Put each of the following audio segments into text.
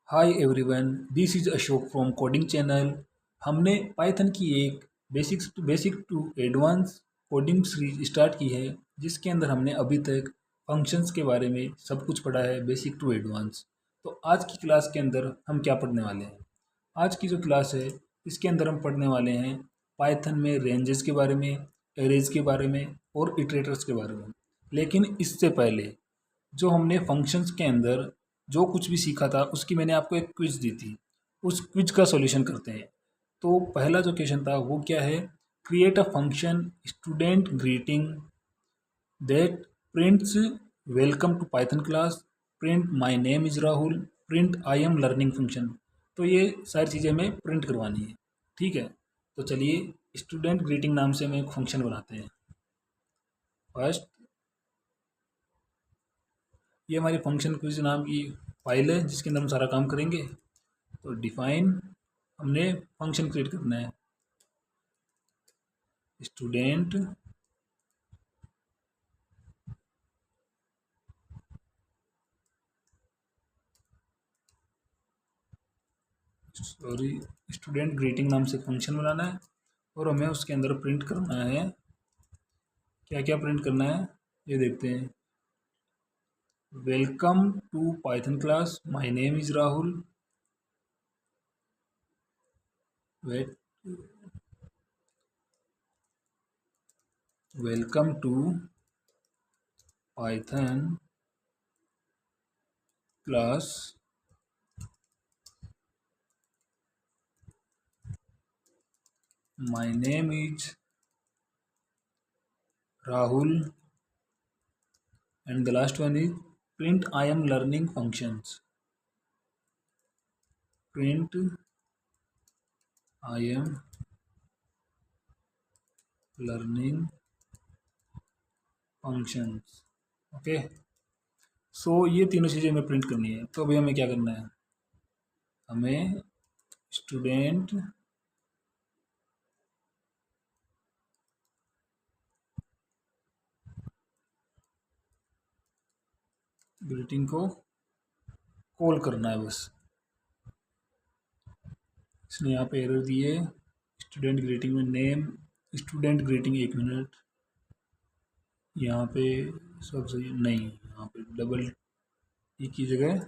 Hi everyone, this is Ashok from coding channel. हमने Python की एक basic to advance coding series start की है, जिसके अंदर हमने अभी तक फंक्शंस के बारे में सब कुछ पढ़ा है, बेसिक टू एडवांस। तो आज की क्लास के अंदर हम क्या पढ़ने वाले हैं? आज की जो क्लास है, इसके अंदर हम पढ़ने वाले हैं पाइथन में रेंजेस के बारे में, एरेज के बारे में और इटरेटर्स के बारे में। लेकिन इससे पहले जो हमने फंक्शंस के अंदर जो कुछ भी सीखा था, उसकी मैंने आपको एक क्विज दी थी। उस क्विज का सॉल्यूशन करते हैं। तो पहला जो क्वेश्चन था वो क्या है? Create a function student greeting that prints welcome to Python class, print my name is Rahul, print I am learning function. तो ये सारी चीज़ें हमें प्रिंट करवानी है। ठीक है, तो चलिए स्टूडेंट ग्रीटिंग नाम से हम एक फंक्शन बनाते हैं। फर्स्ट, ये हमारी फंक्शन क्विज नाम की फाइल है, जिसके अंदर हम सारा काम करेंगे। तो डिफाइन, हमने फंक्शन क्रिएट करना है स्टूडेंट सॉरी स्टूडेंट ग्रीटिंग नाम से फंक्शन बनाना है, और हमें उसके अंदर प्रिंट करना है। क्या क्या प्रिंट करना है ये देखते हैं। Welcome to Python class, my name is Rahul. Wait, welcome to Python class, my name is Rahul, and the last one is print I am learning functions. Print I am learning functions. Okay, so ये तीनों चीज़ें हमें print करनी है। तो अभी हमें क्या करना है? हमें स्टूडेंट ग्रीटिंग को कॉल करना है बस। इसने यहाँ पे एरर दी है, स्टूडेंट ग्रीटिंग में नेम स्टूडेंट ग्रीटिंग। एक मिनट, यहाँ पे सब सही नहीं, यहाँ पे डबल ई की जगह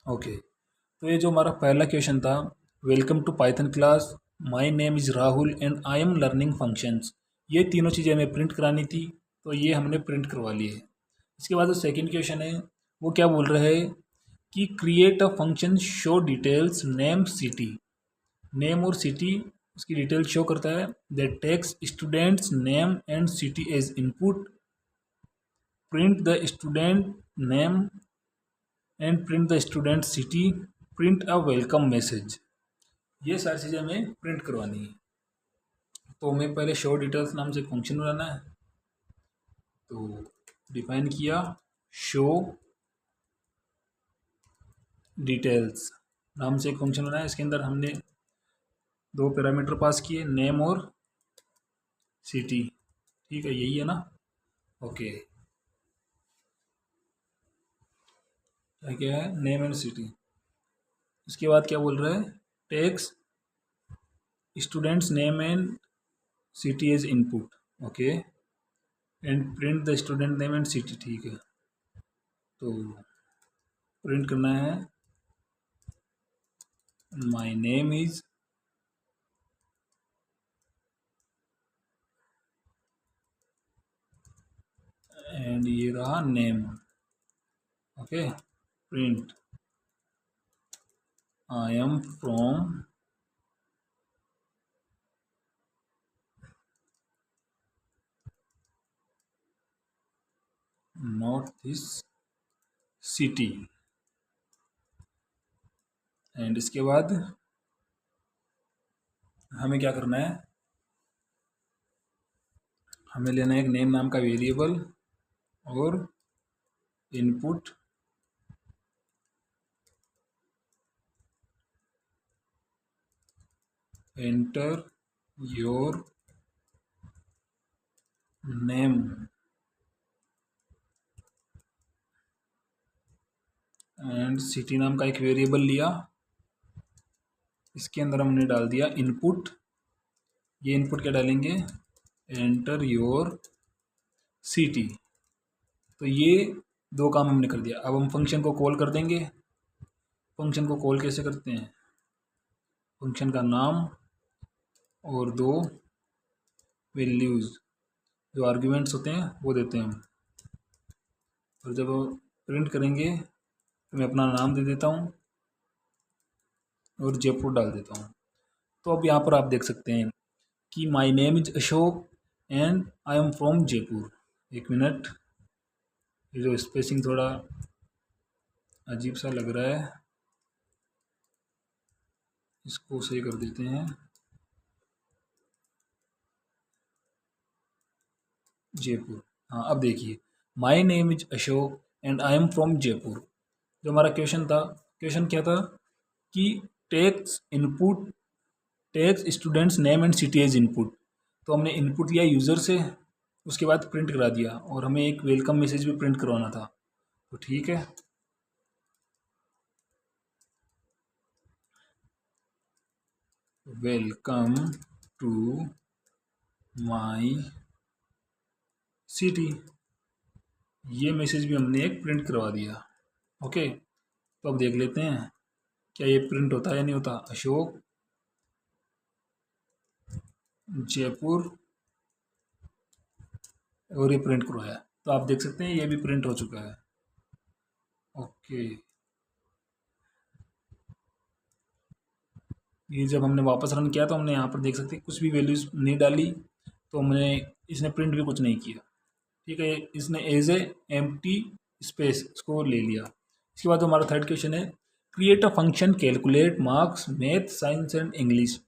ओके। तो ये जो हमारा पहला क्वेश्चन था, welcome to Python class, my name is Rahul and I am learning functions, ये तीनों चीज़ें हमें प्रिंट करानी थी। तो ये हमने प्रिंट करवा ली है। इसके बाद जो सेकंड क्वेश्चन है, वो क्या बोल रहा है कि create a function show details name city. Name और सिटी, उसकी डिटेल शो करता है। That takes students name and city as input, print the student name and print the student city, print a welcome message. ये सारी चीज़ें हमें print करवानी है। तो हमें पहले शो डिटेल्स नाम से एक फंक्शन बनाना है। तो डिफाइन किया शो डिटेल्स नाम से एक फंक्शन बनाया। इसके अंदर हमने दो पैरामीटर पास किए, नेम और सिटी। ठीक है, यही है ना? ओके, क्या क्या है? Name and city. इसके बाद क्या बोल रहा है? Takes students name and city as input. Okay, and print the student name and city. ठीक है, तो प्रिंट करना है माय नेम इज एंड ये रहा name. Okay, print I am from not this city. And इसके बाद हमें क्या करना है? हमें लेना है एक नेम नाम का वेरिएबल और input enter your name and city नाम का एक वेरिएबल लिया, इसके अंदर हमने डाल दिया इनपुट। ये इनपुट क्या डालेंगे, एंटर योर सिटी। तो ये दो काम हमने कर दिया। अब हम फंक्शन को कॉल कर देंगे। फंक्शन को कॉल कैसे करते हैं, फंक्शन का नाम और दो वैल्यूज़ जो आर्ग्यूमेंट्स होते हैं वो देते हैं हम। और जब प्रिंट करेंगे तो मैं अपना नाम दे देता हूँ और जयपुर डाल देता हूँ। तो अब यहाँ पर आप देख सकते हैं कि माई name is Ashok and I am from Jaipur. एक मिनट, ये जो स्पेसिंग थोड़ा अजीब सा लग रहा है, इसको सही कर देते हैं। जयपुर, हाँ अब देखिए, my name is Ashok and I am from Jaipur. जो हमारा क्वेश्चन था, क्वेश्चन क्या था कि takes input, takes students name and city as input. तो हमने इनपुट लिया यूज़र से, उसके बाद प्रिंट करा दिया और हमें एक वेलकम मैसेज भी प्रिंट करवाना था। तो ठीक है, वेलकम टू माई सिटी, ये मैसेज भी हमने एक प्रिंट करवा दिया। ओके, तो अब देख लेते हैं क्या ये प्रिंट होता है या नहीं होता। अशोक जयपुर, और ये प्रिंट करवाया, तो आप देख सकते हैं ये भी प्रिंट हो चुका है। ओके, ये जब हमने वापस रन किया तो हमने यहाँ पर देख सकते हैं कुछ भी वैल्यूज़ नहीं डाली, तो हमने इसने प्रिंट भी कुछ नहीं किया। ठीक है, इसने एज ए एम्प्टी स्पेस इसको ले लिया। इसके बाद हमारा थर्ड क्वेश्चन है, create a function calculate marks math science and English,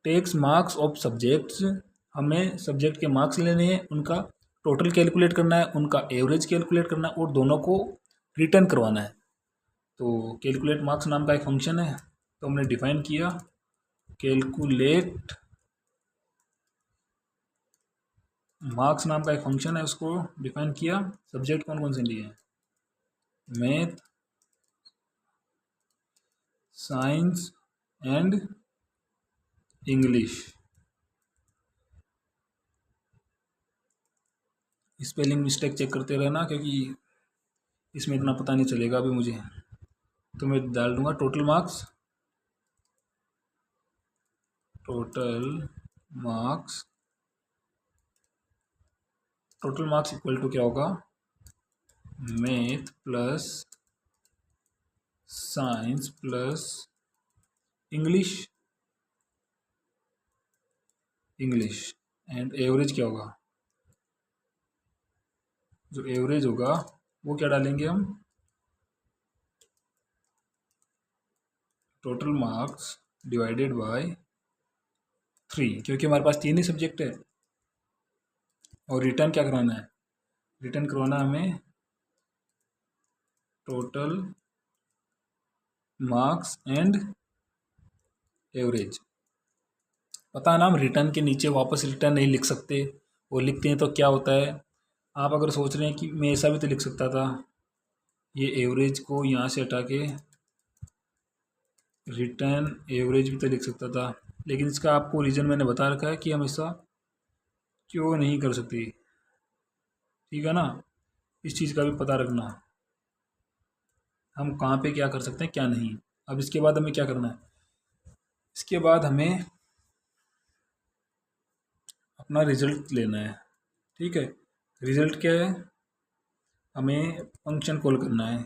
takes marks of subjects. हमें सब्जेक्ट के मार्क्स लेने हैं, उनका टोटल कैलकुलेट करना है, उनका एवरेज कैलकुलेट करना है और दोनों को रिटर्न करवाना है। तो कैलकुलेट मार्क्स नाम का एक फंक्शन है, तो हमने डिफाइन किया कैलकुलेट मार्क्स नाम का एक फंक्शन है, उसको डिफाइन किया। सब्जेक्ट कौन कौन से लिए हैं, math science and English. Spelling mistake check करते रहना क्योंकि इसमें इतना पता नहीं चलेगा अभी मुझे। तो मैं डाल दूंगा total marks, total marks, total marks equal to क्या होगा, math plus science plus English, English and average क्या होगा, जो एवरेज होगा वो क्या डालेंगे हम, टोटल मार्क्स डिवाइडेड बाय 3, क्योंकि हमारे पास 3 ही सब्जेक्ट है। और रिटर्न क्या करवाना है, रिटर्न करवाना हमें टोटल मार्क्स एंड एवरेज। पता है ना, हम रिटर्न के नीचे वापस रिटर्न नहीं लिख सकते, वो लिखते हैं तो क्या होता है। आप अगर सोच रहे हैं कि मैं ऐसा भी तो लिख सकता था, ये एवरेज को यहाँ से हटा के रिटर्न एवरेज भी तो लिख सकता था, लेकिन इसका आपको रीज़न मैंने बता रखा है कि हम ऐसा क्यों नहीं कर सकते। ठीक है ना, इस चीज़ का भी पता रखना, हम कहाँ पे क्या कर सकते हैं क्या नहीं। अब इसके बाद हमें क्या करना है, इसके बाद हमें अपना रिजल्ट लेना है। ठीक है, रिजल्ट क्या है, हमें फंक्शन कॉल करना है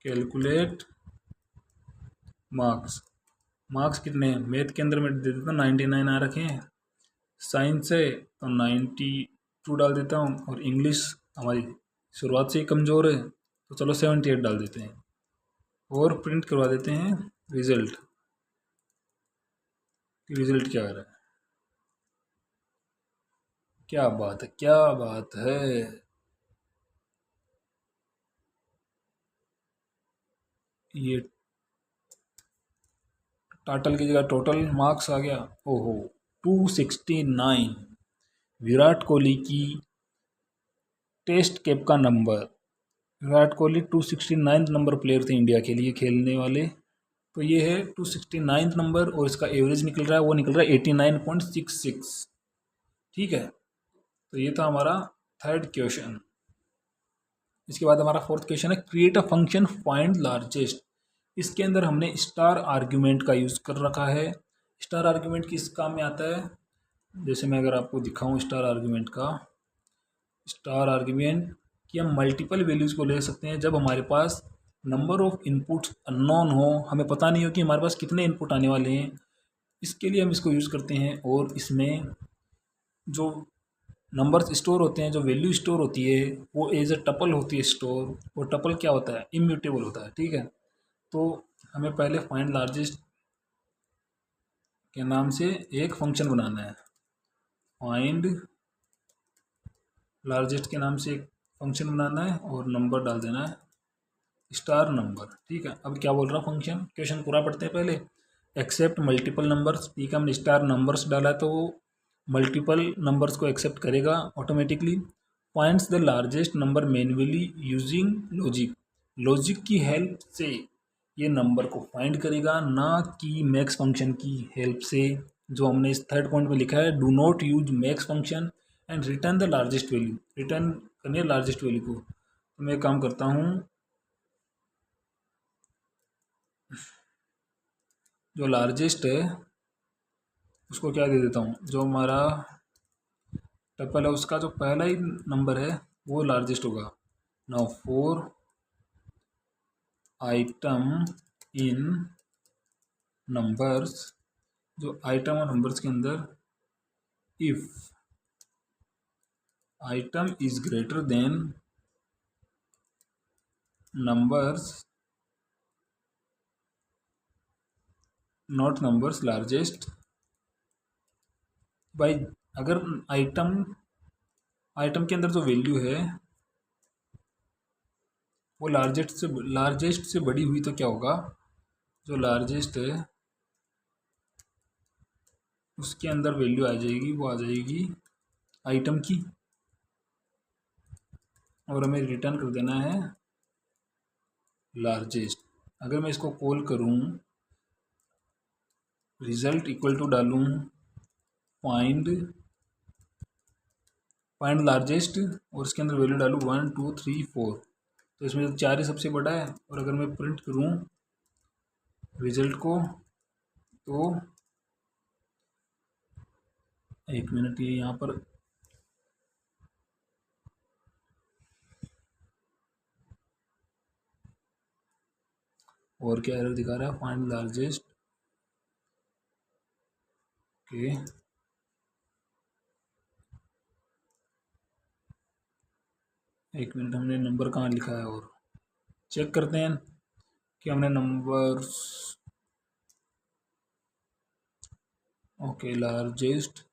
कैलकुलेट मार्क्स। मार्क्स कितने हैं, मैथ के अंदर मैं दे देता हूँ 99 आ रखे हैं, साइंस है तो 92 डाल देता हूँ, और इंग्लिश हमारी शुरुआत से ही कमज़ोर है तो चलो 78 डाल देते हैं और प्रिंट करवा देते हैं रिजल्ट। रिजल्ट क्या आ रहा है, क्या बात है, क्या बात है। ये टोटल की जगह टोटल मार्क्स आ गया। ओहो, 269 विराट कोहली की टेस्ट कैप का number Virat Kohli 269 number player थे इंडिया के लिए खेलने वाले। तो ये है 269 नंबर और इसका एवरेज निकल रहा है, वो निकल रहा है 89.66। ठीक है, तो ये था हमारा थर्ड क्वेश्चन। इसके बाद हमारा फोर्थ क्वेश्चन है create a function find largest. इसके अंदर हमने स्टार आर्ग्यूमेंट का यूज़ कर रखा है। स्टार आर्ग्यूमेंट किस काम में आता है, जैसे मैं अगर आपको दिखाऊं स्टार आर्ग्यूमेंट का, स्टार आर्ग्यूमेंट कि हम मल्टीपल वैल्यूज़ को ले सकते हैं जब हमारे पास नंबर ऑफ इनपुट्स अननोन हो, हमें पता नहीं हो कि हमारे पास कितने इनपुट आने वाले हैं। इसके लिए हम इसको यूज़ करते हैं। और इसमें जो नंबर्स स्टोर होते हैं, जो वैल्यू स्टोर होती है वो एज अ टपल होती है स्टोर। वो टपल क्या होता है, इम्यूटेबल होता है। ठीक है, तो हमें पहले फाइंड लार्जेस्ट के नाम से एक फंक्शन बनाना है। फाइंड लार्जेस्ट के नाम से एक फंक्शन बनाना है और नंबर डाल देना है स्टार नंबर। ठीक है, अब क्या बोल रहा फंक्शन, क्वेश्चन पूरा पढ़ते हैं पहले। Accept multiple numbers. ठीक है, हमने स्टार नंबर्स डाला तो वो मल्टीपल नंबर्स को एक्सेप्ट करेगा automatically. Finds the largest number manually using logic. Logic की हेल्प से ये नंबर को फाइंड करेगा, ना कि मैक्स फंक्शन की हेल्प से, जो हमने इस थर्ड पॉइंट में लिखा है, do not use max function and return the largest value. Return करनी है लार्जेस्ट वैल्यू को। तो मैं काम करता हूँ, जो लार्जेस्ट है उसको क्या दे देता हूँ, जो हमारा टपल है उसका जो पहला ही नंबर है वो लार्जेस्ट होगा। नाउ फोर आइटम इन नंबर्स, जो आइटम और नंबर्स के अंदर if item is greater than numbers not numbers largest by, अगर आइटम के अंदर जो वैल्यू है वो लार्जेस्ट से बड़ी हुई तो क्या होगा, जो लार्जेस्ट है उसके अंदर वैल्यू आ जाएगी, वो आ जाएगी आइटम की, और हमें रिटर्न कर देना है लार्जेस्ट। अगर मैं इसको कॉल करूं, रिजल्ट इक्वल टू डालूं फाइंड लार्जेस्ट और इसके अंदर वैल्यू डालूं 1 2 3 4, तो इसमें तो 4 ही सबसे बड़ा है। और अगर मैं प्रिंट करूं रिजल्ट को, तो एक मिनट, ये यहाँ पर और क्या एरर दिखा रहा है, फाइंड लार्जेस्ट। ओके, एक मिनट, हमने नंबर कहाँ लिखा है और चेक करते हैं कि हमने number, okay largest,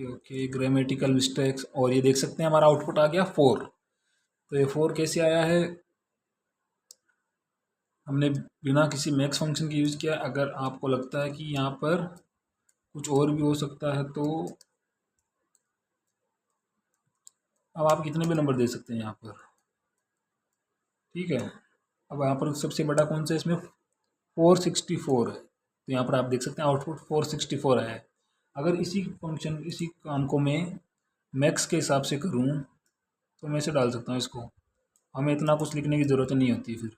okay grammatical mistakes, और ये देख सकते हैं हमारा आउटपुट आ गया 4। तो ये 4 कैसे आया है, हमने बिना किसी मैक्स फंक्शन के यूज़ किया। अगर आपको लगता है कि यहाँ पर कुछ और भी हो सकता है तो अब आप कितने भी नंबर दे सकते हैं यहाँ पर। ठीक है, अब यहाँ पर सबसे बड़ा कौन सा है, इसमें 464 है, तो यहाँ पर आप देख सकते हैं आउटपुट 464 आया है। अगर इसी फंक्शन इसी काम को मैं मैक्स के हिसाब से करूँ तो मैं इसे डाल सकता हूँ इसको, हमें इतना कुछ लिखने की ज़रूरत नहीं होती। फिर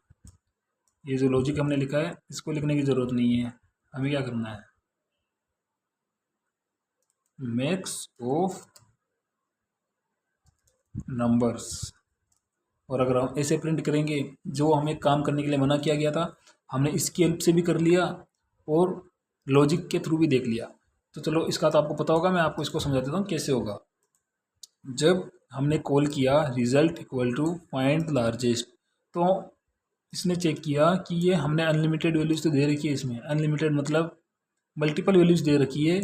ये जो लॉजिक हमने लिखा है इसको लिखने की ज़रूरत नहीं है, हमें क्या करना है, मैक्स ऑफ नंबर्स। और अगर हम ऐसे प्रिंट करेंगे, जो हमें काम करने के लिए मना किया गया था हमने इसकी हेल्प से भी कर लिया और लॉजिक के थ्रू भी देख लिया। तो चलो इसका तो आपको पता होगा, मैं आपको इसको समझा देता हूँ कैसे होगा। जब हमने कॉल किया result equal to find largest, तो इसने चेक किया कि ये हमने अनलिमिटेड वैल्यूज़ तो दे रखी है, इसमें अनलिमिटेड मतलब मल्टीपल वैल्यूज़ दे रखी है।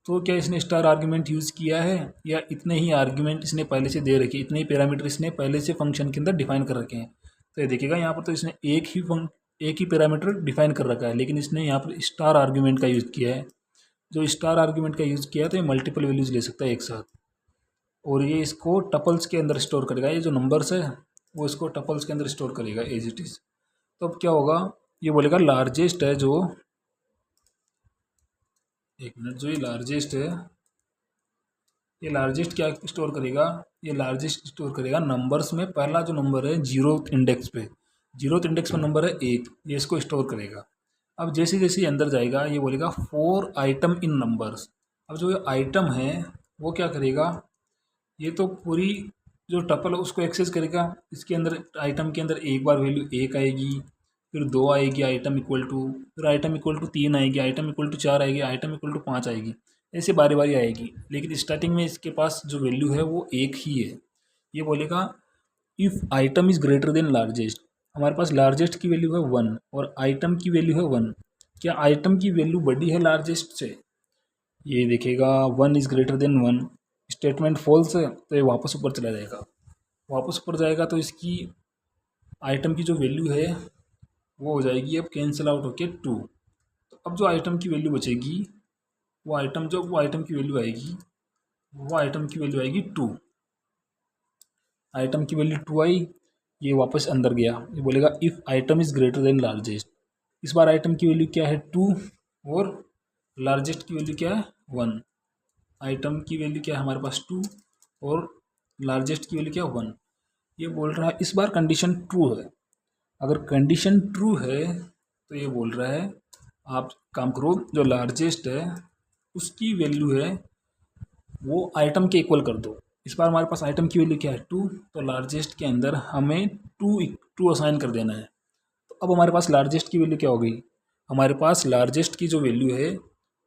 तो क्या इसने स्टार आर्ग्यूमेंट यूज़ किया है, या इतने ही आर्ग्यूमेंट इसने पहले से दे रखे, इतने ही पैरामीटर इसने पहले से फंक्शन के अंदर डिफाइन कर रखे हैं। तो ये देखिएगा यहाँ पर तो इसने एक ही पैरामीटर डिफाइन कर रखा है, लेकिन इसने यहाँ पर स्टार आर्ग्यूमेंट का यूज़ किया है। जो स्टार आर्ग्यूमेंट का यूज़ किया है तो ये मल्टीपल वैल्यूज़ ले सकता है एक साथ। और ये इसको टपल्स के अंदर स्टोर करेगा। ये जो नंबर्स है वो इसको टपल्स के अंदर स्टोर करेगा एज इट इज़। तो अब क्या होगा, ये बोलेगा लार्जेस्ट है जो, एक मिनट, जो ये लार्जेस्ट है, ये लार्जेस्ट क्या स्टोर करेगा, ये लार्जेस्ट स्टोर करेगा नंबर्स में पहला जो नंबर है जीरो इंडेक्स पे, जीरो इंडेक्स में नंबर है 1, ये इसको स्टोर करेगा। अब जैसे जैसे अंदर जाएगा ये बोलेगा 4 आइटम इन नंबर्स। अब जो ये आइटम है वो क्या करेगा, ये तो पूरी जो टपल है उसको एक्सेस करेगा। इसके अंदर आइटम के अंदर एक बार वैल्यू 1 आएगी, फिर 2 आएगी आइटम इक्वल टू, फिर आइटम इक्वल टू 3 आएगी, आइटम इक्वल टू 4 आएगी, आइटम इक्वल टू 5 आएगी, ऐसे बारी बारी आएगी। लेकिन स्टार्टिंग में इसके पास जो वैल्यू है वो एक ही है। ये बोलेगा if item is greater then largest, हमारे पास लार्जेस्ट की वैल्यू है 1 और आइटम की वैल्यू है 1, क्या आइटम की वैल्यू बड़ी है लार्जेस्ट से, ये देखेगा 1 is greater than 1। Statement false है तो ये वापस ऊपर चला जाएगा, वापस ऊपर जाएगा तो इसकी आइटम की जो वैल्यू है वो हो जाएगी अब कैंसिल आउट होके 2। तो अब जो आइटम की वैल्यू बचेगी वो आइटम, जो वो आइटम की वैल्यू आएगी, वो आइटम की वैल्यू आएगी 2। आइटम की वैल्यू 2 आई, ये वापस अंदर गया, ये बोलेगा if item is greater then largest. इस बार आइटम की वैल्यू क्या है 2 और लार्जेस्ट की वैल्यू क्या है 1। आइटम की वैल्यू क्या है हमारे पास 2 और लार्जेस्ट की वैल्यू क्या है 1। ये बोल रहा है इस बार कंडीशन ट्रू है। अगर कंडीशन ट्रू है तो ये बोल रहा है आप काम करो, जो लार्जेस्ट है उसकी वैल्यू है वो आइटम के इक्वल कर दो। इस बार हमारे पास आइटम की वैल्यू क्या है 2, तो लार्जेस्ट के अंदर हमें 2 असाइन कर देना है। तो अब हमारे पास लार्जेस्ट की वैल्यू क्या हो गई, हमारे पास लार्जेस्ट की जो वैल्यू है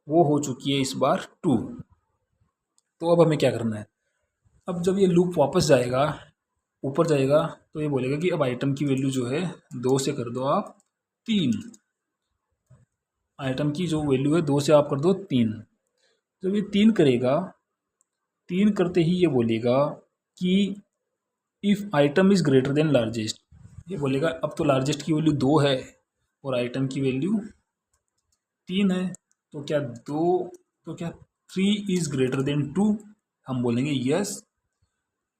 वो हो चुकी है इस बार 2। तो अब हमें क्या करना है, अब जब ये लूप वापस जाएगा ऊपर जाएगा तो ये बोलेगा कि अब आइटम की वैल्यू जो है 2 से कर दो आप 3। आइटम की जो वैल्यू है 2 से आप कर दो 3। जब ये 3 करेगा, 3 करते ही ये बोलेगा कि if item is greater then largest, ये बोलेगा अब तो लार्जेस्ट की वैल्यू 2 है और आइटम की वैल्यू 3 है, तो क्या 2, तो क्या 3 इज़ ग्रेटर देन 2, हम बोलेंगे यस।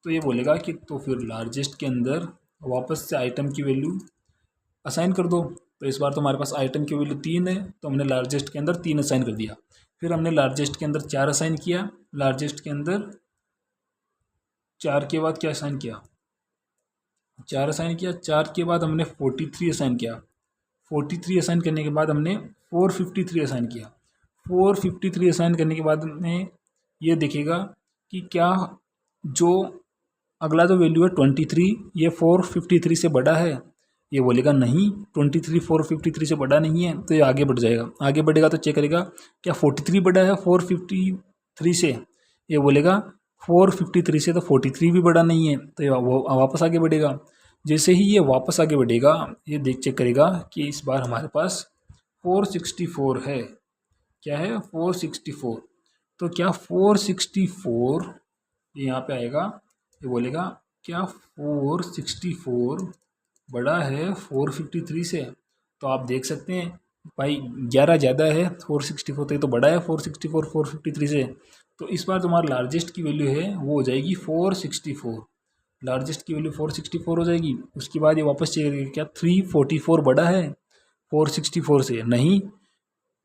तो ये बोलेगा कि तो फिर लार्जेस्ट के अंदर वापस से आइटम की वैल्यू असाइन कर दो। तो इस बार तो हमारे पास आइटम की वैल्यू 3 है तो हमने लार्जेस्ट के अंदर 3 असाइन कर दिया। फिर हमने लार्जेस्ट के अंदर 4 असाइन किया, लार्जेस्ट के अंदर 4 के बाद क्या असाइन किया, 4 असाइन किया, 4 के बाद हमने 43 असाइन किया, 43 असाइन करने के बाद हमने 453 असाइन किया। 453 असाइन करने के बाद में ये देखेगा कि क्या जो अगला जो वैल्यू है 23 ये 453 से बड़ा है, ये बोलेगा नहीं 23 453 से बड़ा नहीं है, तो ये आगे बढ़ जाएगा। आगे बढ़ेगा तो चेक करेगा क्या 43 बड़ा है 453 से, ये बोलेगा 453 से तो 43 भी बड़ा नहीं है, तो ये वो वापस आगे बढ़ेगा। जैसे ही ये वापस आगे बढ़ेगा ये देख चेक करेगा कि इस बार हमारे पास 464 है, क्या है 464। तो क्या 464 ये यहाँ पे आएगा, ये बोलेगा क्या 464 बड़ा है 453 से। तो आप देख सकते हैं भाई 11 ज़्यादा है 464 तो ये तो बड़ा है 464 453 से। तो इस बार जो हमारा लार्जेस्ट की वैल्यू है वो हो जाएगी 464, लार्जेस्ट की वैल्यू 464 हो जाएगी। उसके बाद ये वापस चेक करेगा क्या 344 बड़ा है 464 से, नहीं,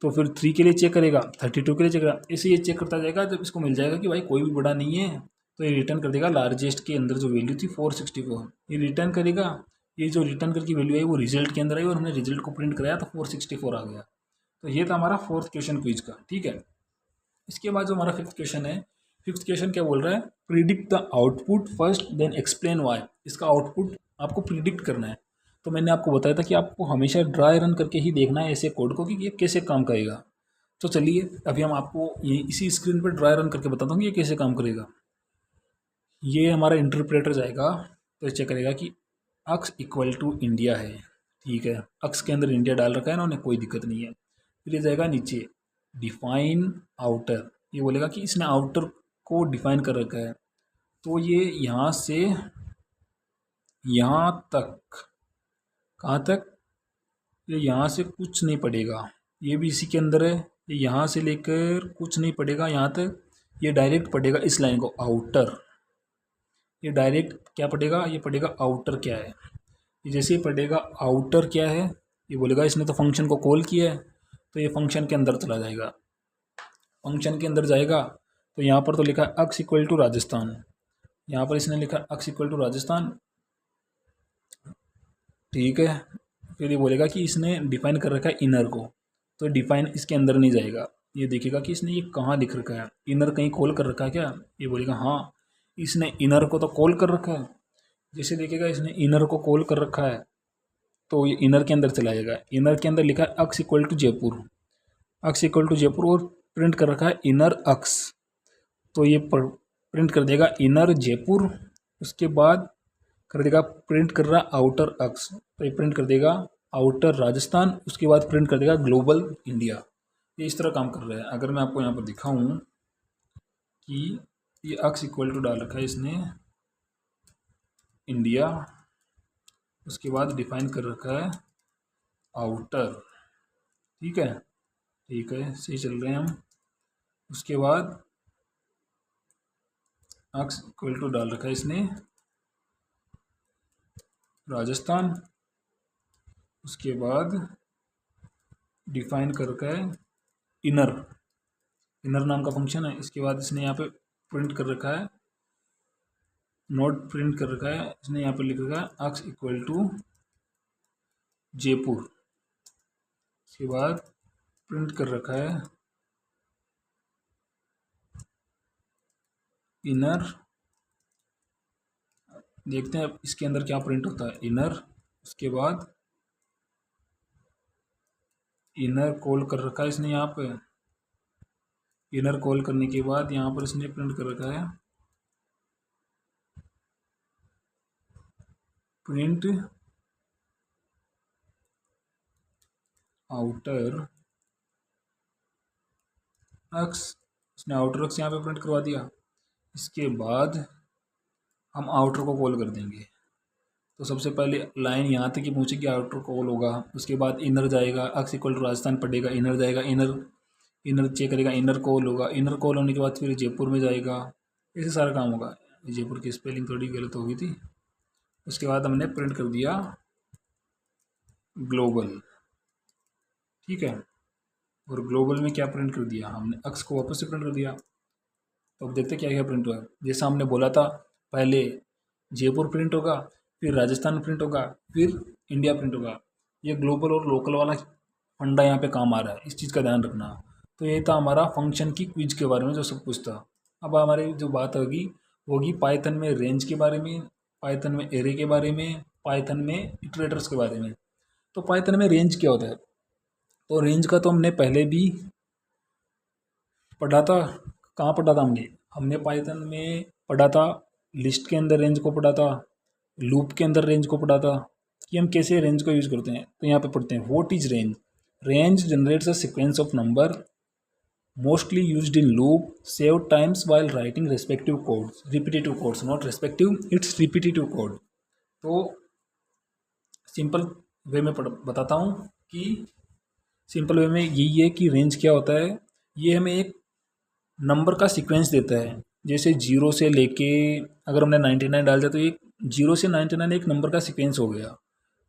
तो फिर 3 के लिए चेक करेगा, 32 के लिए चेक करेगा, इसे ये चेक करता जाएगा। जब इसको मिल जाएगा कि भाई कोई भी बड़ा नहीं है तो ये रिटर्न कर देगा लार्जेस्ट के अंदर जो वैल्यू थी 464, ये रिटर्न करेगा। ये जो रिटर्न करके वैल्यू आई वो रिजल्ट के अंदर आई और हमने रिजल्ट को प्रिंट कराया तो 464 आ गया। तो ये था हमारा 4th क्वेश्चन क्विज का, ठीक है। इसके बाद जो हमारा 5th क्वेश्चन है, 5th क्वेश्चन क्या बोल रहा है, predict the output first then explain why. इसका आउटपुट आपको प्रिडिक्ट करना है। तो मैंने आपको बताया था कि आपको हमेशा ड्राई रन करके ही देखना है ऐसे कोड को कि ये कैसे काम करेगा। तो चलिए अभी हम आपको ये इसी स्क्रीन पर ड्राई रन करके बताता हूँ कि ये कैसे काम करेगा। ये हमारा इंटरप्रेटर जाएगा तो चेक करेगा कि अक्स इक्वल टू इंडिया है, ठीक है, अक्स के अंदर इंडिया डाल रखा है ना, उन्हें कोई दिक्कत नहीं है। फिर ये जाएगा नीचे डिफाइन आउटर, ये बोलेगा कि इसने आउटर को डिफाइन कर रखा है, तो ये यहाँ से यहाँ तक, कहाँ तक, ये यहाँ से कुछ नहीं पड़ेगा, ये भी इसी के अंदर है, ये यहाँ से लेकर कुछ नहीं पड़ेगा यहाँ तक, ये डायरेक्ट पड़ेगा इस लाइन को आउटर, ये डायरेक्ट क्या पढ़ेगा, ये पढ़ेगा आउटर क्या है। ये जैसे ही पढ़ेगा आउटर क्या है, ये बोलेगा इसने तो फंक्शन को कॉल किया है, तो ये फंक्शन के अंदर चला जाएगा। फंक्शन के अंदर जाएगा तो यहाँ पर तो लिखा है अक्स इक्वल टू राजस्थान, यहाँ पर इसने लिखा अक्स इक्वल टू राजस्थान, ठीक है। फिर ये बोलेगा कि इसने डिफाइन कर रखा है इनर को, तो डिफाइन इसके अंदर नहीं जाएगा। ये देखेगा कि इसने ये कहाँ लिख रखा है, इनर कहीं कॉल कर रखा है क्या, ये बोलेगा हाँ इसने इनर को तो कॉल कर रखा है। जैसे देखेगा इसने इनर को कॉल कर रखा है तो ये इनर के अंदर चला जाएगा। इनर के अंदर लिखा है x equal to Jaipur, x equal to Jaipur और प्रिंट कर रखा है इनर अक्स, तो ये प्रिंट कर देगा इनर जयपुर, उसके बाद कर देगा प्रिंट कर रहा आउटर अक्स, तो ये प्रिंट कर देगा आउटर राजस्थान, उसके बाद प्रिंट कर देगा ग्लोबल इंडिया। ये इस तरह काम कर रहा है। अगर मैं आपको यहाँ पर दिखाऊं कि ये अक्स इक्वल टू डाल रखा है इसने इंडिया, उसके बाद डिफाइन कर रखा है आउटर, ठीक है, ठीक है, सही चल रहे हैं हम। उसके बाद अक्स इक्वल टू डाल रखा है इसने राजस्थान, उसके बाद डिफाइन कर रखा है इनर, इनर नाम का फंक्शन है। इसके बाद इसने यहाँ पे प्रिंट कर रखा है, नोट प्रिंट कर रखा है इसने, यहाँ पे लिख रखा है अक्स इक्वल टू जयपुर, उसके बाद प्रिंट कर रखा है इनर। देखते हैं इसके अंदर क्या प्रिंट होता है, इनर, उसके बाद इनर कॉल कर रखा है इसने यहाँ पे, इनर कॉल करने के बाद यहाँ पर इसने प्रिंट कर रखा है प्रिंट आउटर अक्स, इसने आउटर अक्स यहाँ पे प्रिंट करवा दिया। इसके बाद हम आउटर को कॉल कर देंगे, तो सबसे पहले लाइन यहाँ तक ही पहुँचे कि आउटर कॉल होगा, उसके बाद इनर जाएगा, अक्स इक्वल टू राजस्थान पढ़ेगा, इनर जाएगा, इनर इनर चेक करेगा, इनर कॉल होगा, इनर कॉल होने के बाद फिर जयपुर में जाएगा, ऐसे सारा काम होगा। जयपुर की स्पेलिंग थोड़ी गलत हो गई थी। उसके बाद हमने प्रिंट कर दिया ग्लोबल, ठीक है, और ग्लोबल में क्या प्रिंट कर दिया हमने, अक्स को वापस से प्रिंट कर दिया। तो अब देखते क्या क्या प्रिंट हुआ है। जैसा हमने बोला था पहले जयपुर प्रिंट होगा, फिर राजस्थान प्रिंट होगा, फिर इंडिया प्रिंट होगा। ये ग्लोबल और लोकल वाला फंडा यहाँ पे काम आ रहा है, इस चीज़ का ध्यान रखना। तो ये था हमारा फंक्शन की क्विज के बारे में जो सब कुछ था। अब हमारी जो बात होगी पाइथन में रेंज के बारे में, पाइथन में एरे के बारे में, पाइथन में इटरेटर्स के बारे में। तो पाइथन में रेंज क्या होता है, तो रेंज का तो हमने पहले भी पढ़ा था। कहाँ पढ़ा था हमने, हमने पाइथन में पढ़ा था, लिस्ट के अंदर रेंज को पढ़ा था, लूप के अंदर रेंज को पढ़ा था कि हम कैसे रेंज को यूज़ करते हैं। तो यहाँ पे पढ़ते हैं what is range. Range generates a sequence of number mostly used in loop save times while writing respective codes, repetitive codes, not respective, it's repetitive code. तो सिंपल वे में बताता हूँ कि सिंपल वे में यही है कि रेंज क्या होता है। ये हमें एक नंबर का सीक्वेंस देता है, जैसे जीरो से लेके अगर हमने 99 डाल दिया तो ये जीरो से 99 एक नंबर का सीक्वेंस हो गया।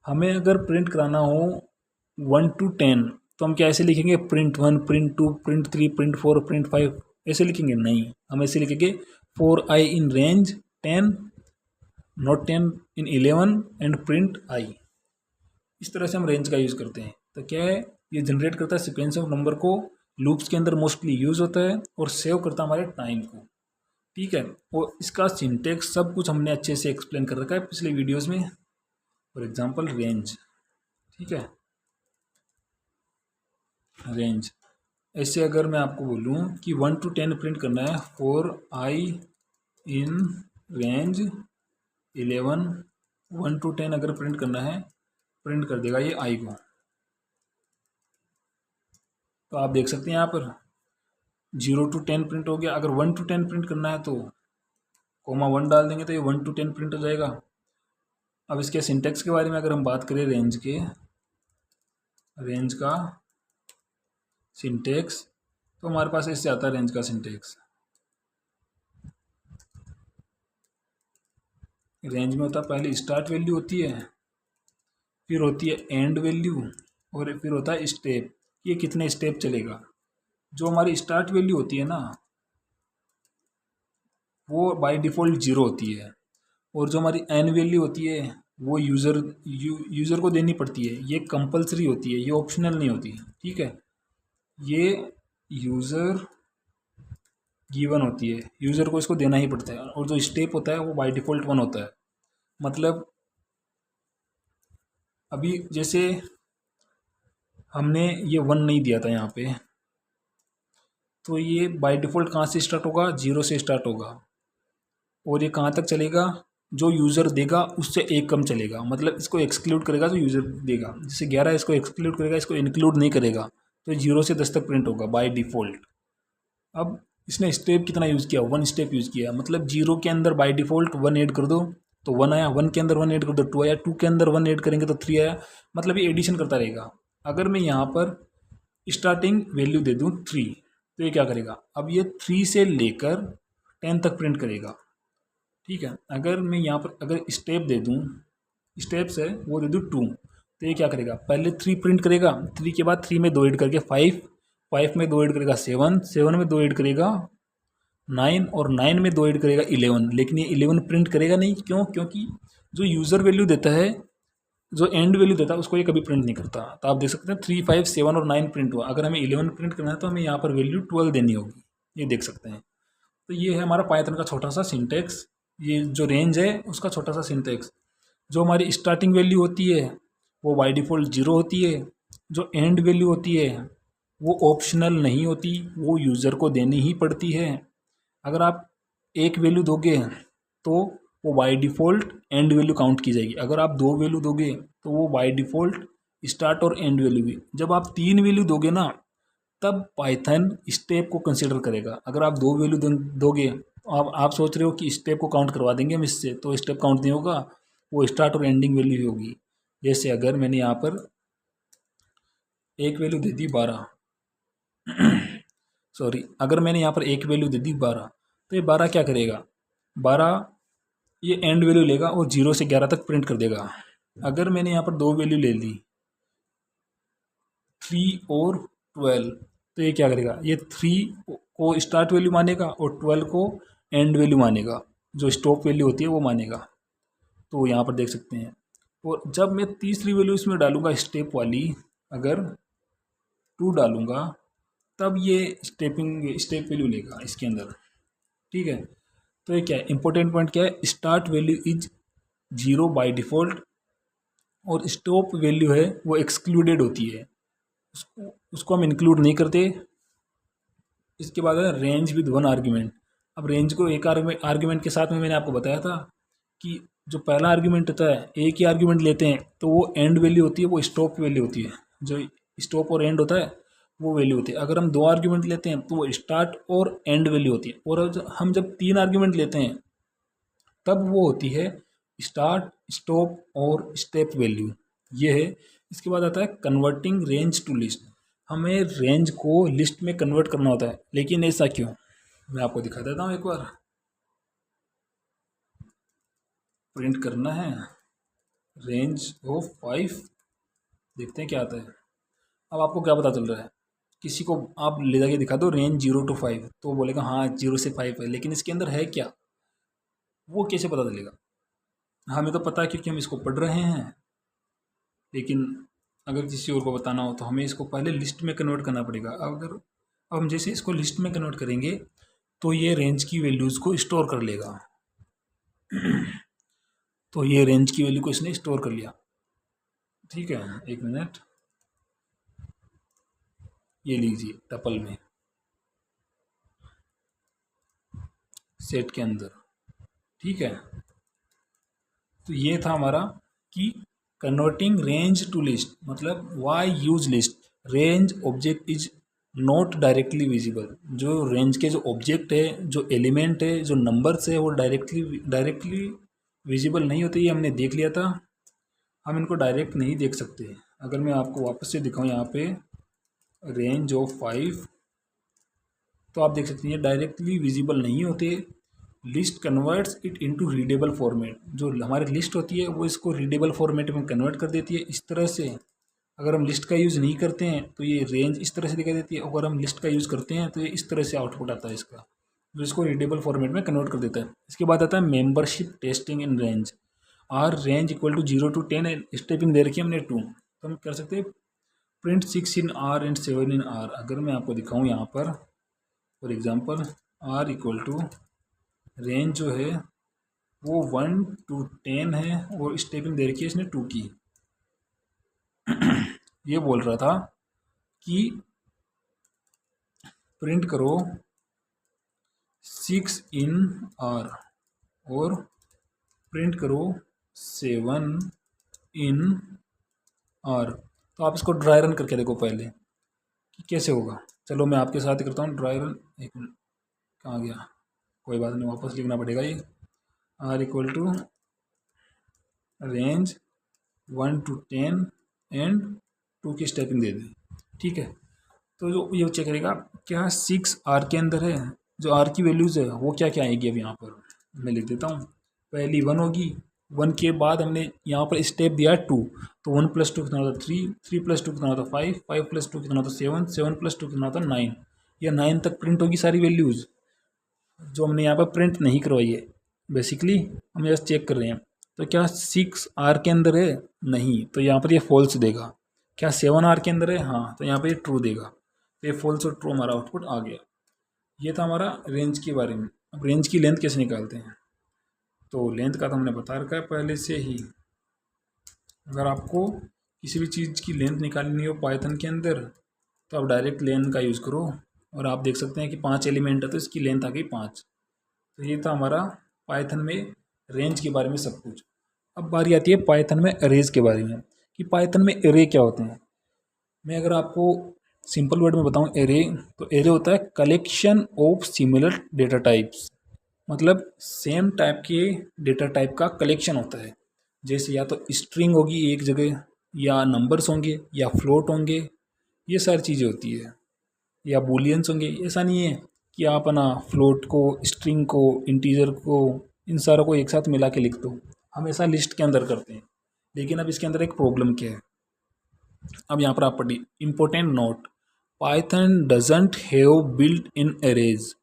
हमें अगर प्रिंट कराना हो 1 to 10 तो हम क्या ऐसे लिखेंगे print 1, print 2, print 3, print 4, print 5, ऐसे लिखेंगे? नहीं, हम ऐसे लिखेंगे 4i in range 10, not 10 in 11 and print i। इस तरह से हम रेंज का यूज़ करते हैं। तो क्या है, ये जनरेट करता है सीक्वेंस ऑफ नंबर को, लूप्स के अंदर मोस्टली यूज़ होता है और सेव करता है हमारे टाइम को, ठीक है। और इसका सिंटेक्स सब कुछ हमने अच्छे से एक्सप्लेन कर रखा है पिछले वीडियोस में। फॉर एग्जांपल रेंज, ठीक है, रेंज ऐसे अगर मैं आपको बोलूँ कि 1 to 10 प्रिंट करना है, 4i इन रेंज 11, 1 to 10 अगर प्रिंट करना है, प्रिंट कर देगा ये i को। तो आप देख सकते हैं यहाँ पर 0 to 10 प्रिंट हो गया। अगर 1 to 10 प्रिंट करना है तो कोमा 1 डाल देंगे तो ये 1 to 10 प्रिंट हो जाएगा। अब इसके सिंटेक्स के बारे में अगर हम बात करें रेंज के, रेंज का सिंटेक्स, तो हमारे पास ऐसे आता है रेंज का सिंटेक्स। रेंज में होता है पहले स्टार्ट वैल्यू होती है, फिर होती है एंड वैल्यू, और फिर होता है स्टेप, ये कितने स्टेप चलेगा। जो हमारी स्टार्ट वैल्यू होती है ना वो बाय डिफ़ॉल्ट 0 होती है, और जो हमारी एन वैल्यू होती है वो यूज़र को देनी पड़ती है। ये कंपलसरी होती है, ये ऑप्शनल नहीं होती। ठीक है, ये यूज़र गिवन होती है, यूज़र को इसको देना ही पड़ता है। और जो स्टेप होता है वो बाय डिफ़ॉल्ट 1 होता है। मतलब अभी जैसे हमने ये 1 नहीं दिया था यहाँ पे, तो ये बाय डिफ़ॉल्ट कहाँ से स्टार्ट होगा, 0 से स्टार्ट होगा, और ये कहाँ तक चलेगा, जो यूज़र देगा उससे एक कम चलेगा। मतलब इसको एक्सक्लूड करेगा तो यूज़र देगा, जैसे 11 इसको एक्सक्लूड करेगा, इसको इंक्लूड नहीं करेगा, तो 0 से 10 तक प्रिंट होगा बाय डिफ़ॉल्ट। अब इसने स्टेप कितना यूज़ किया, 1 स्टेप यूज़ किया। मतलब 0 के अंदर बाय डिफ़ॉल्ट 1 ऐड कर दो तो 1 आया, 1 के अंदर 1 ऐड कर दो 2 आया, 2 के अंदर 1 ऐड करेंगे तो 3 आया। मतलब ये एडिशन करता रहेगा। अगर मैं यहाँ पर स्टार्टिंग वैल्यू दे दूँ 3, तो ये क्या करेगा, अब ये 3 से लेकर 10 तक प्रिंट करेगा। ठीक है, अगर मैं यहाँ पर अगर स्टेप दे दूँ, स्टेप्स है वो दे दूँ 2, तो ये क्या करेगा, पहले 3 प्रिंट करेगा, 3 के बाद 3 में 2 ऐड करके 5, 5 में 2 ऐड करेगा 7, 7 में 2 ऐड करेगा 9, और 9 में 2 ऐड करेगा 11। लेकिन ये 11 प्रिंट करेगा नहीं, क्यों, क्योंकि जो यूज़र वैल्यू देता है, जो एंड वैल्यू देता है उसको ये कभी प्रिंट नहीं करता। तो आप देख सकते हैं 3, 5, 7 और 9 प्रिंट हुआ। अगर हमें 11 प्रिंट करना है तो हमें यहाँ पर वैल्यू 12 देनी होगी, ये देख सकते हैं। तो ये है हमारा पाइथन का छोटा सा सिंटेक्स, ये जो रेंज है उसका छोटा सा सिंटेक्स। जो हमारी स्टार्टिंग वैल्यू होती है वो बाय डिफ़ॉल्ट 0 होती है, जो एंड वैल्यू होती है वो ऑप्शनल नहीं होती, वो यूज़र को देनी ही पड़ती है। अगर आप एक वैल्यू दोगे तो वो by default and value count की जाएगी। अगर आप 2 वैल्यू दोगे तो वो बाय डिफ़ॉल्ट स्टार्ट और एंड वैल्यू भी। जब आप 3 वैल्यू दोगे ना तब पाइथन स्टेप को कंसिडर करेगा। अगर आप 2 वैल्यू दोगे, आप सोच रहे हो कि स्टेप को काउंट करवा देंगे हम इससे, तो स्टेप काउंट नहीं होगा, वो स्टार्ट और एंडिंग वैल्यू ही होगी। जैसे अगर मैंने यहाँ पर एक वैल्यू दे दी 12 सॉरी, अगर मैंने यहाँ पर एक वैल्यू दे दी 12, तो ये 12 क्या करेगा, 12 ये एंड वैल्यू लेगा और 0 से 11 तक प्रिंट कर देगा। अगर मैंने यहाँ पर 2 वैल्यू ले ली 3 और 12, तो ये क्या करेगा, ये 3 को स्टार्ट वैल्यू मानेगा और 12 को एंड वैल्यू मानेगा, जो स्टॉप वैल्यू होती है वो मानेगा। तो यहाँ पर देख सकते हैं। और जब मैं तीसरी वैल्यू इसमें डालूंगा स्टेप वाली, अगर 2 डालूंगा तब ये स्टेप वैल्यू लेगा इसके अंदर। ठीक है, तो ये क्या है, इंपॉर्टेंट पॉइंट क्या है, start value is 0 by default, और स्टॉप वैल्यू है वो एक्सक्लूडेड होती है, उसको हम इंक्लूड नहीं करते। इसके बाद है रेंज विद 1 आर्ग्यूमेंट। अब रेंज को एक आर्ग्यूमेंट के साथ में मैंने आपको बताया था कि जो पहला आर्ग्यूमेंट होता है, एक ही आर्ग्यूमेंट लेते हैं तो वो एंड वैल्यू होती है, वो स्टॉप वैल्यू होती है। जो स्टॉप और एंड होता है वो वैल्यू होती है। अगर हम 2 आर्ग्यूमेंट लेते हैं तो वो स्टार्ट और एंड वैल्यू होती है। और हम जब 3 आर्ग्यूमेंट लेते हैं तब वो होती है स्टार्ट, स्टॉप और स्टेप वैल्यू, ये है। इसके बाद आता है कन्वर्टिंग रेंज टू लिस्ट। हमें रेंज को लिस्ट में कन्वर्ट करना होता है, लेकिन ऐसा क्यों, मैं आपको दिखा देता हूँ। एक बार प्रिंट करना है रेंज ऑफ 5, देखते हैं क्या आता है। अब आपको क्या पता चल रहा है, किसी को आप ले जाके दिखा दो रेंज 0 to 5, तो वो बोलेगा हाँ 0 से 5 है, लेकिन इसके अंदर है क्या, वो कैसे पता चलेगा। हमें तो पता है क्योंकि हम इसको पढ़ रहे हैं, लेकिन अगर किसी और को बताना हो तो हमें इसको पहले लिस्ट में कन्वर्ट करना पड़ेगा। अब हम जैसे इसको लिस्ट में कन्वर्ट करेंगे तो ये रेंज की वैल्यूज़ को स्टोर कर लेगा। तो ये रेंज की वैल्यू को इसने स्टोर कर लिया। ठीक है, एक मिनट, ये लीजिए टपल में सेट के अंदर। ठीक है, तो ये था हमारा कि कन्वर्टिंग रेंज टू लिस्ट, मतलब why use list. Range object is not directly visible. जो रेंज के जो ऑब्जेक्ट है, जो एलिमेंट है, जो नंबर्स है, वो डायरेक्टली विजिबल नहीं होते। ये हमने देख लिया था, हम इनको डायरेक्ट नहीं देख सकते। अगर मैं आपको वापस से दिखाऊं यहाँ पे रेंज ऑफ 5, तो आप देख सकते हैं ये डायरेक्टली विजिबल नहीं होते, list converts it into readable format. जो हमारी लिस्ट होती है वो इसको रीडेबल फॉर्मेट में कन्वर्ट कर देती है इस तरह से। अगर हम लिस्ट का यूज़ नहीं करते हैं तो ये रेंज इस तरह से दिखाई देती है, अगर हम लिस्ट का यूज़ करते हैं तो ये इस तरह से आउटपुट आता है इसका, जो इसको रीडेबल फॉर्मेट में कन्वर्ट कर देता है। इसके बाद आता है membership testing in range. R range equal to 0 to 10 and stepping दे रखी है हमने 2, तो हम कर सकते हैं print 6 in r and 7 in r. अगर मैं आपको दिखाऊँ यहाँ पर for example r equal to range जो है वो 1 to 10 है और स्टेपिंग दे रखी है इसने 2 की। ये बोल रहा था कि प्रिंट करो 6 इन आर और प्रिंट करो 7 इन आर। तो आप इसको ड्राई रन करके देखो पहले कि कैसे होगा। चलो मैं आपके साथ ही करता हूँ ड्राई रन। एक मिनट, कहाँ गया, कोई बात नहीं, वापस लिखना पड़ेगा ये। R equal to range 1 to 10 and 2 की स्टेपिंग दे दी, ठीक है। तो जो ये चेक करेगा क्या 6 आर के अंदर है, जो आर की वैल्यूज़ है वो क्या क्या आएगी। अब यहाँ पर मैं लिख देता हूँ, पहली 1 होगी, 1 के बाद हमने यहाँ पर स्टेप दिया 2, तो 1 + 2 कितना होता 3, 3 + 2 कितना होता 5, 5 + 2 कितना होता 7, 7 + 2 कितना होता 9। या 9 तक प्रिंट होगी सारी वैल्यूज़ जो हमने यहाँ पर प्रिंट नहीं करवाई है। बेसिकली हम जस्ट चेक कर रहे हैं। तो क्या 6 आर के अंदर है, नहीं, तो यहाँ पर ये फॉल्स देगा। क्या 7 आर के अंदर है, हाँ, तो यहाँ पर ये ट्रू देगा। तो ये फॉल्स और ट्रू हमारा आउटपुट आ गया। ये था हमारा रेंज के बारे में। अब रेंज की लेंथ कैसे निकालते हैं, तो लेंथ का तो हमने बता रखा है पहले से ही। अगर आपको किसी भी चीज़ की लेंथ निकालनी हो पाइथन के अंदर तो आप डायरेक्ट लेंथ का यूज़ करो, और आप देख सकते हैं कि 5 एलिमेंट है तो इसकी लेंथ आ गई 5। तो ये था हमारा पाइथन में रेंज के बारे में सब कुछ। अब बारी आती है पाइथन में अरेज के बारे में, कि पाइथन में एरे क्या होते हैं। मैं अगर आपको सिंपल वर्ड में बताऊं एरे, तो एरे होता है collection of similar data types. मतलब सेम टाइप के डेटा टाइप का कलेक्शन होता है। जैसे या तो स्ट्रिंग होगी एक जगह, या नंबर्स होंगे, या फ्लोट होंगे, ये सारी चीज़ें होती है, या बूलियंस होंगे। ऐसा नहीं है कि आप ना फ्लोट को, स्ट्रिंग को, इंटीजर को, इन सारों को एक साथ मिला के लिख दो। हम ऐसा लिस्ट के अंदर करते हैं। लेकिन अब इसके अंदर एक प्रॉब्लम क्या है, अब यहाँ पर आप पढ़िए important note, Python doesn't have built in arrays.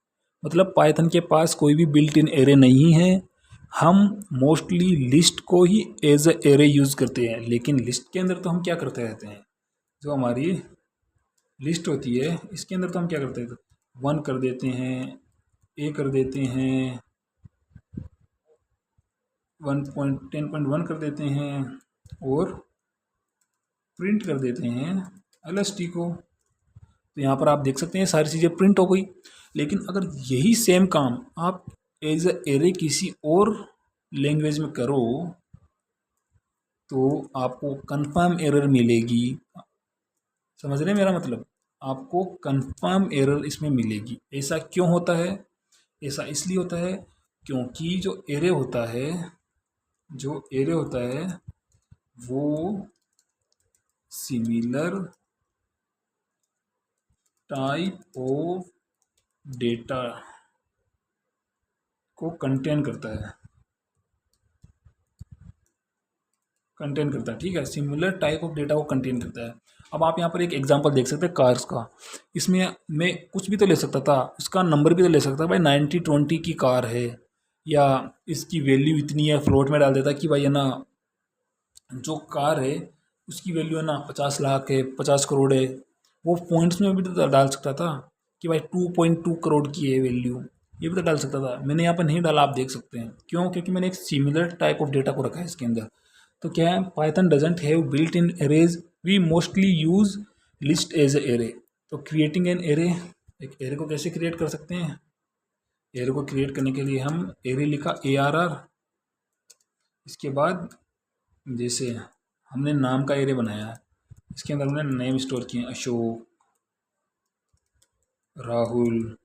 मतलब पाइथन के पास कोई भी बिल्ट इन एरे नहीं है। हम मोस्टली लिस्ट को ही एज अ एरे यूज़ करते हैं, लेकिन लिस्ट के अंदर तो हम क्या करते रहते हैं, जो हमारी लिस्ट होती है इसके अंदर तो हम क्या करते हैं, 1 कर देते हैं, ए कर देते हैं, 1.10.1 कर देते हैं, और प्रिंट कर देते हैं LST को। तो यहाँ पर आप देख सकते हैं सारी चीज़ें प्रिंट हो गई। लेकिन अगर यही सेम काम आप एज अ एरे किसी और लैंग्वेज में करो तो आपको कंफर्म एरर मिलेगी। समझ रहे हैं मेरा मतलब, आपको कंफर्म एरर इसमें मिलेगी। ऐसा क्यों होता है, ऐसा इसलिए होता है क्योंकि जो एरे होता है वो सिमिलर टाइप ऑफ डेटा को कंटेन करता है, ठीक है, सिमिलर टाइप ऑफ डेटा को कंटेन करता है। अब आप यहाँ पर एक एग्जांपल देख सकते हैं कार्स का। इसमें मैं कुछ भी तो ले सकता था, उसका नंबर भी तो ले सकता था, भाई 9020 की कार है, या इसकी वैल्यू इतनी है, फ्लोट में डाल देता कि भाई है ना जो कार है उसकी वैल्यू है ना 50 लाख है, 50 करोड़ है। वो पॉइंट्स में भी तो डाल सकता था कि भाई 2.2 करोड़ की है वैल्यू, ये भी तो डाल सकता था। मैंने यहाँ पर नहीं डाला, आप देख सकते हैं क्यों, क्योंकि मैंने एक सिमिलर टाइप ऑफ डेटा को रखा है इसके अंदर। तो क्या है, Python doesn't have built in arrays, we mostly use list as array. तो क्रिएटिंग एन एरे, एक एरे को कैसे क्रिएट कर सकते हैं, एरे को क्रिएट करने के लिए हम एरे लिखा ARR, इसके बाद जैसे हमने नाम का एरे बनाया है, इसके अंदर हमने नेम स्टोर किए, अशोक, राहुल,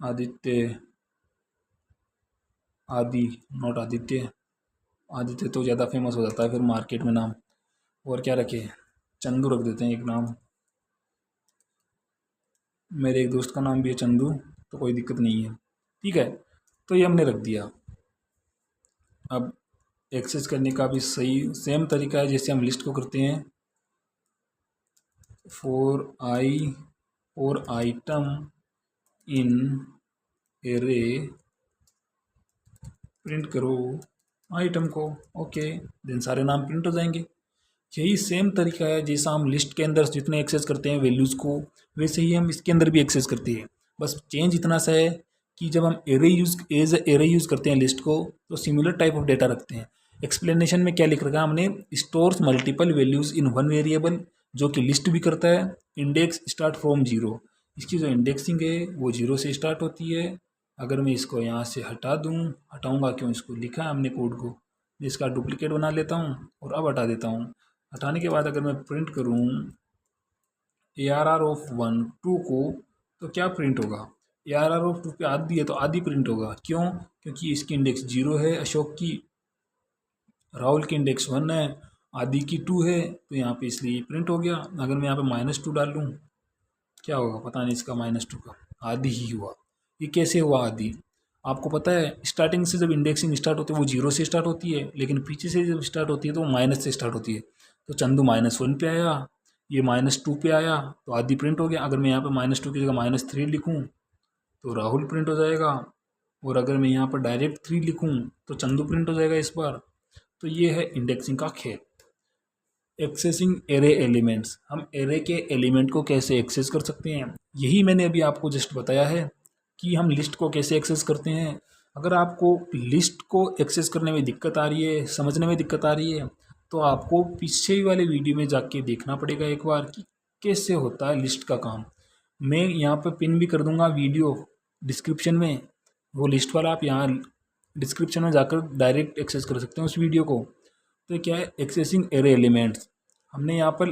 आदित्य, आदि, नॉट आदित्य, आदित्य तो ज़्यादा फेमस हो जाता है फिर मार्केट में नाम। और क्या रखे, चंदू रख देते हैं एक नाम, मेरे एक दोस्त का नाम भी है चंदू, तो कोई दिक्कत नहीं है। ठीक है, तो ये हमने रख दिया। अब एक्सेस करने का भी सही सेम तरीका है जैसे हम लिस्ट को करते हैं। For item in array print करो आइटम को, ओके, देन सारे नाम प्रिंट हो जाएंगे। यही सेम तरीका है जैसा हम लिस्ट के अंदर जितने एक्सेस करते हैं वैल्यूज़ को, वैसे ही हम इसके अंदर भी एक्सेस करते हैं। बस चेंज इतना सा है कि जब हम array use as array use करते हैं लिस्ट को, तो सिमिलर टाइप ऑफ डेटा रखते हैं। एक्सप्लेनेशन में क्या लिख रखा है हमने, stores multiple values in one variable, जो कि लिस्ट भी करता है। इंडेक्स स्टार्ट फ्रॉम जीरो, इसकी जो इंडेक्सिंग है वो जीरो से स्टार्ट होती है। अगर मैं इसको यहाँ से हटा दूँ, हटाऊँगा क्यों, इसको लिखा है हमने कोड को, इसका डुप्लीकेट बना लेता हूँ और अब हटा देता हूँ। हटाने के बाद अगर मैं प्रिंट करूँ ARR ऑफ 1 2 को, तो क्या प्रिंट होगा, ARR ऑफ 2 पे आधी है तो आधी प्रिंट होगा। क्यों, क्योंकि इसकी इंडेक्स 0 है अशोक की, राहुल की इंडेक्स 1 है, आदि की 2 है, तो यहाँ पे इसलिए प्रिंट हो गया। अगर मैं यहाँ पे -2 डाल लूँ, क्या होगा पता नहीं, इसका -2 का आदि ही हुआ। ये कैसे हुआ आदि, आपको पता है स्टार्टिंग से जब इंडेक्सिंग स्टार्ट होती है वो 0 से स्टार्ट होती है, लेकिन पीछे से जब स्टार्ट होती है तो वो माइनस से स्टार्ट होती है। तो चंदू -1 पे आया, ये -2 पे आया, तो आदि प्रिंट हो गया। अगर मैं यहाँ पे -2 की जगह -3 लिखूँ तो राहुल प्रिंट हो जाएगा, और अगर मैं यहाँ पर डायरेक्ट 3 लिखूँ तो चंदू प्रिंट हो जाएगा इस बार। तो ये है इंडेक्सिंग का खेल। एक्सेसिंग एरे एलिमेंट्स, हम एरे के एलिमेंट को कैसे एक्सेस कर सकते हैं, यही मैंने अभी आपको जस्ट बताया है कि हम लिस्ट को कैसे एक्सेस करते हैं। अगर आपको लिस्ट को एक्सेस करने में दिक्कत आ रही है, समझने में दिक्कत आ रही है, तो आपको पीछे वाले वीडियो में जाके देखना पड़ेगा एक बार कि कैसे होता है लिस्ट का काम। मैं यहाँ पर पिन भी कर दूँगा वीडियो डिस्क्रिप्शन में, वो लिस्ट वाला आप यहाँ डिस्क्रिप्शन में जाकर डायरेक्ट एक्सेस कर सकते हैं उस वीडियो को। तो क्या है एक्सेसिंग एरे एलिमेंट्स, हमने यहाँ पर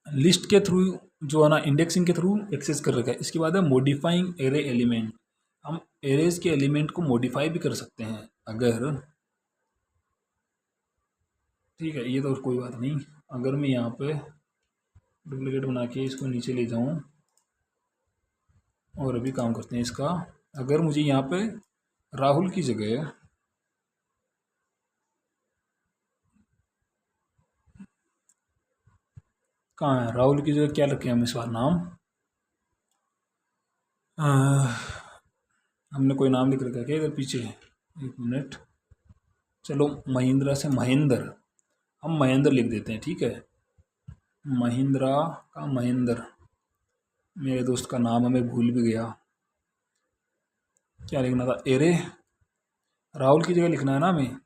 लिस्ट के थ्रू जो है ना इंडेक्सिंग के थ्रू एक्सेस कर रखा है। इसके बाद है मॉडिफाइंग एरे एलिमेंट, हम एरेज के एलिमेंट को मॉडिफाई भी कर सकते हैं अगर, ठीक है ये तो कोई बात नहीं। अगर मैं यहाँ पे डुप्लीकेट बना के इसको नीचे ले जाऊँ, और अभी काम करते हैं इसका। अगर मुझे यहाँ पे राहुल की जगह कहाँ है, राहुल की जगह क्या रखें हम इस बार नाम, हमने कोई नाम लिख रखा है क्या इधर पीछे, एक मिनट, चलो महिंद्रा से महेंद्र, हम महेंद्र लिख देते हैं, ठीक है। महिंद्रा का महेंद्र, मेरे दोस्त का नाम हमें भूल भी गया, क्या लिखना था, एरे राहुल की जगह लिखना है ना हमें।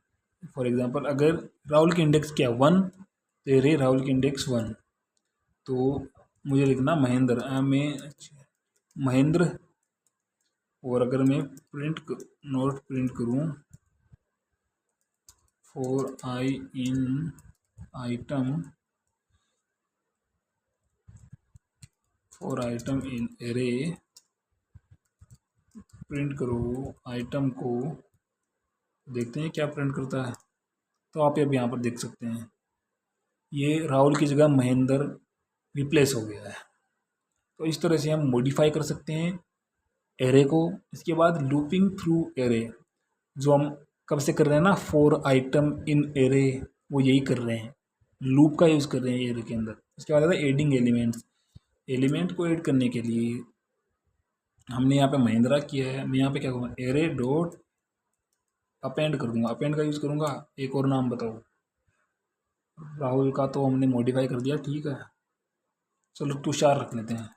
फॉर एग्जांपल अगर राहुल की इंडेक्स क्या 1, तो एरे राहुल की इंडेक्स 1, तो मुझे लिखना महेंद्र महेंद्र। और अगर मैं नोट प्रिंट करूँ for i in item in array print करो आइटम को, देखते हैं क्या प्रिंट करता है। तो आप अब यहाँ पर देख सकते हैं ये राहुल की जगह महेंद्र रिप्लेस हो गया है। तो इस तरह से हम मॉडिफाई कर सकते हैं एरे को। इसके बाद लूपिंग थ्रू एरे, जो हम कब से कर रहे हैं ना, फॉर आइटम इन एरे, वो यही कर रहे हैं, लूप का यूज़ कर रहे हैं एरे के अंदर। उसके बाद आता है एडिंग एलिमेंट्स, एलिमेंट को ऐड करने के लिए हमने यहाँ पे महिंद्रा किया है, मैं यहाँ पे क्या करूँगा, एरे डॉट अपेंड कर दूँगा, अपेंड का यूज़ करूँगा। एक और नाम बताओ, राहुल का तो हमने मॉडिफाई कर दिया, ठीक है, चलो तुषार रख लेते हैं,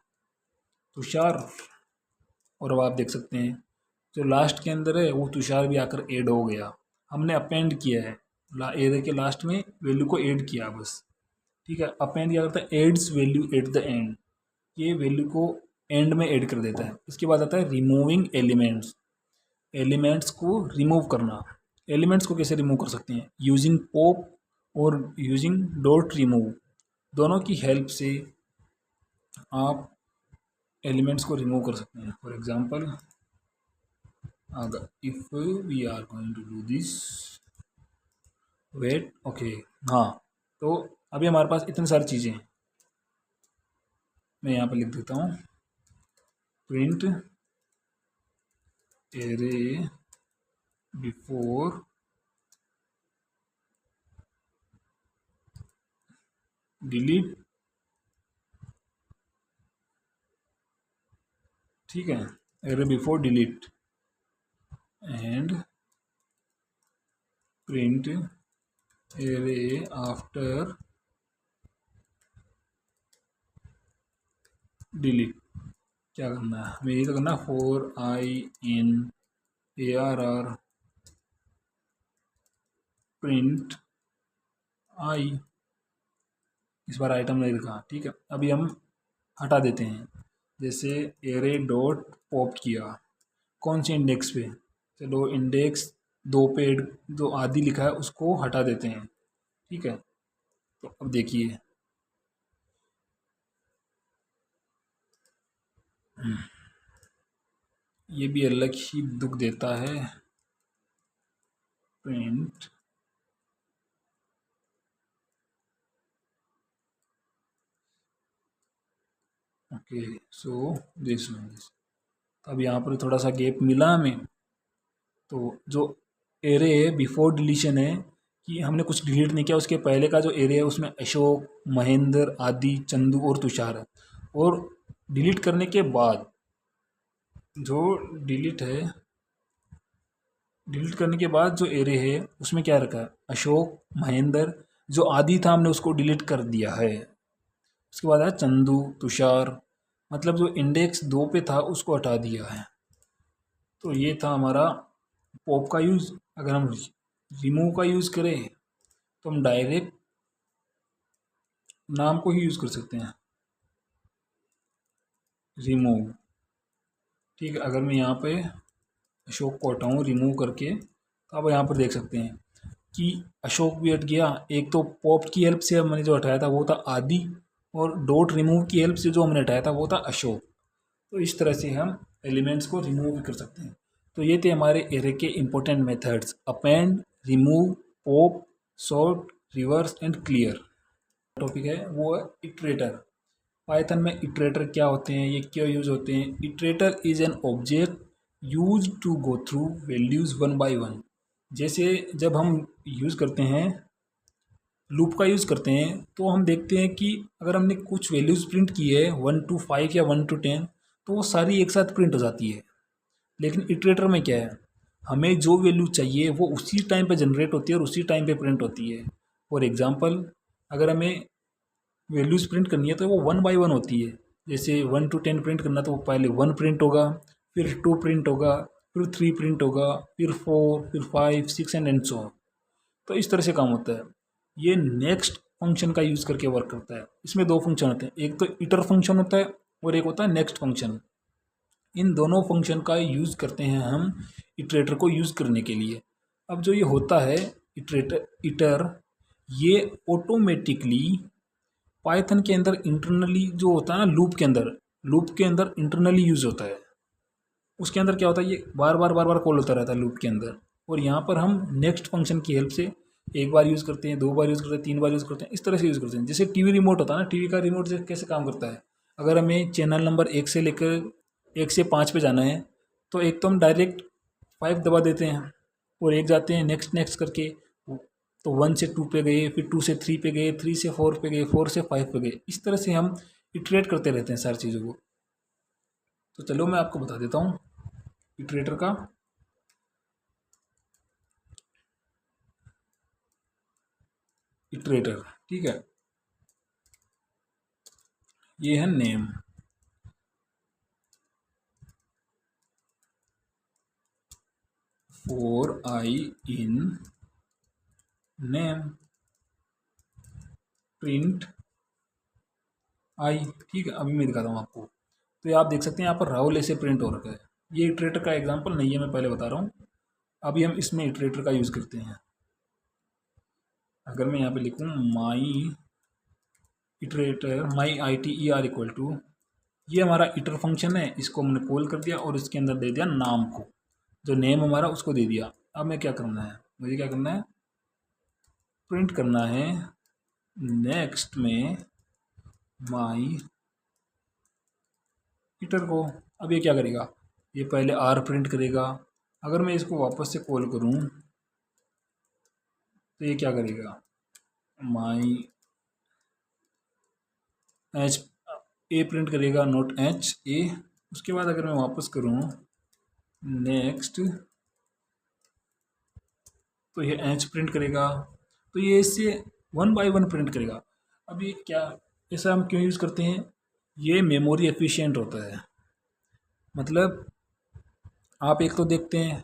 तुषार। और अब आप देख सकते हैं जो लास्ट के अंदर है वो तुषार भी आकर ऐड हो गया, हमने अपेंड किया है एरे के लास्ट में वैल्यू को ऐड किया बस, ठीक है। अपेंड क्या करता है, adds value at the end, ये वैल्यू को एंड में ऐड कर देता है। इसके बाद आता है रिमूविंग एलिमेंट्स, एलिमेंट्स को रिमूव करना। एलिमेंट्स को कैसे रिमूव कर सकते हैं, यूजिंग पॉप और यूजिंग डॉट रिमूव, दोनों की हेल्प से आप एलिमेंट्स को रिमूव कर सकते हैं। फॉर एग्जांपल अगर if we are going to do this, wait, okay, हाँ, तो अभी हमारे पास इतनी सारी चीज़ें हैं, मैं यहाँ पर लिख देता हूँ प्रिंट एरे बिफोर डिलीट, ठीक है, array before delete and print array after delete. क्या करना है हमें, ये तो करना है for i in ARR print i, इस बार आइटम नहीं लिखा, ठीक है। अभी हम हटा देते हैं, जैसे एरे डॉट पॉप किया कौन से इंडेक्स पे, चलो इंडेक्स 2 पे जो आदि लिखा है उसको हटा देते हैं, ठीक है। तो अब देखिए ये भी अलग ही दुख देता है, print okay so this one, अब यहाँ पर थोड़ा सा गैप मिला हमें, तो जो एरे बिफोर डिलीशन है कि हमने कुछ डिलीट नहीं किया, उसके पहले का जो एरे है उसमें अशोक, महेंद्र, आदि, चंदू और तुषार है, और डिलीट करने के बाद जो डिलीट है, डिलीट करने के बाद जो एरे है उसमें क्या रखा है, अशोक, महेंद्र, जो आदि था हमने उसको डिलीट कर दिया है, उसके बाद है चंदू, तुषार, मतलब जो इंडेक्स 2 पे था उसको हटा दिया है। तो ये था हमारा पॉप का यूज़। अगर हम रिमूव का यूज़ करें तो हम डायरेक्ट नाम को ही यूज़ कर सकते हैं, रिमूव, ठीक है। अगर मैं यहाँ पे अशोक को हटाऊँ रिमूव करके, तो आप यहाँ पर देख सकते हैं कि अशोक भी हट गया, एक तो पॉप की हेल्प से हमने जो हटाया था वो था आदि, और डॉट रिमूव की हेल्प से जो हमने हटाया था वो था अशोक। तो इस तरह से हम एलिमेंट्स को रिमूव कर सकते हैं। तो ये थे हमारे एरे के important methods, append, remove, pop, sort, reverse and clear. Topic है वो है इटरेटर। पाइथन में इटरेटर क्या होते हैं, ये क्यों यूज होते हैं। Iterator is an object use to go through values one by one. जैसे जब हम यूज़ करते हैं, लूप का यूज़ करते हैं, तो हम देखते हैं कि अगर हमने कुछ वैल्यूज़ प्रिंट की है 1 to 5 या 1 to 10, तो वो सारी एक साथ प्रिंट हो जाती है। लेकिन इटरेटर में क्या है, हमें जो वैल्यू चाहिए वो उसी टाइम पे जनरेट होती है और उसी टाइम पे प्रिंट होती है। फॉर एग्जांपल, अगर हमें वैल्यूज़ प्रिंट करनी है तो वो 1 बाय 1 होती है। जैसे 1 to 10 प्रिंट करना, तो वो पहले 1 प्रिंट होगा, फिर 2 प्रिंट होगा, फिर 3 प्रिंट होगा, फिर 4, फिर 5, 6 एंड सो ऑन। तो इस तरह से काम होता है। ये नेक्स्ट फंक्शन का यूज़ करके वर्क करता है। इसमें दो फंक्शन होते हैं, एक तो इटर फंक्शन होता है और एक होता है नेक्स्ट फंक्शन। इन दोनों फंक्शन का यूज़ करते हैं हम इटरेटर को यूज़ करने के लिए। अब जो ये होता है इटरेटर इटर, ये ऑटोमेटिकली पाइथन के अंदर इंटरनली जो होता है ना, लूप के अंदर इंटरनली यूज़ होता है। उसके अंदर क्या होता है, ये बार बार कॉल होता रहता है लूप के अंदर, और यहाँ पर हम नेक्स्ट फंक्शन की हेल्प से एक बार यूज़ करते हैं, 2 बार यूज़ करते हैं, 3 बार यूज़ करते हैं, इस तरह से यूज़ करते हैं। जैसे टीवी रिमोट होता है ना, टीवी का रिमोट से कैसे काम करता है, अगर हमें चैनल नंबर 1 से लेकर 1 से 5 पे जाना है, तो एक तो हम डायरेक्ट 5 दबा देते हैं और एक जाते हैं नेक्स्ट नेक्स्ट करके, तो 1 से 2 पे गए, फिर 2 से 3 पे गए, 3 से 4 पे गए, 4 से 5 पे गए। इस तरह से हम इटरेट करते रहते हैं सारी चीज़ों को। तो चलो मैं आपको बता देता हूँ इटरेटर का। इटरेटर, ठीक है, ये है name. For i in name print i, ठीक है। अभी मैं दिखाता हूँ आपको, तो ये आप देख सकते हैं यहाँ पर राहुल ऐसे प्रिंट हो रखा है। ये इटरेटर का एग्जांपल नहीं है, मैं पहले बता रहा हूँ। अभी हम इसमें इटरेटर का यूज़ करते हैं। अगर मैं यहाँ पे लिखूँ my iterator, my ITER equal to, ये हमारा इटर फंक्शन है, इसको हमने कॉल कर दिया और इसके अंदर दे दिया नाम को, जो नेम हमारा उसको दे दिया। अब मैं क्या करना है, मुझे क्या करना है, प्रिंट करना है नेक्स्ट में माई इटर को, अब ये क्या करेगा, ये पहले आर प्रिंट करेगा। अगर मैं इसको वापस से कॉल करूँ तो ये क्या करेगा, माई एच ए प्रिंट करेगा, नोट एच ए। उसके बाद अगर मैं वापस करूँ नेक्स्ट, तो ये एच प्रिंट करेगा। तो ये इससे वन बाय वन प्रिंट करेगा। अब ये क्या, ऐसा हम क्यों यूज़ करते हैं, ये मेमोरी एफिशिएंट होता है। मतलब आप एक तो देखते हैं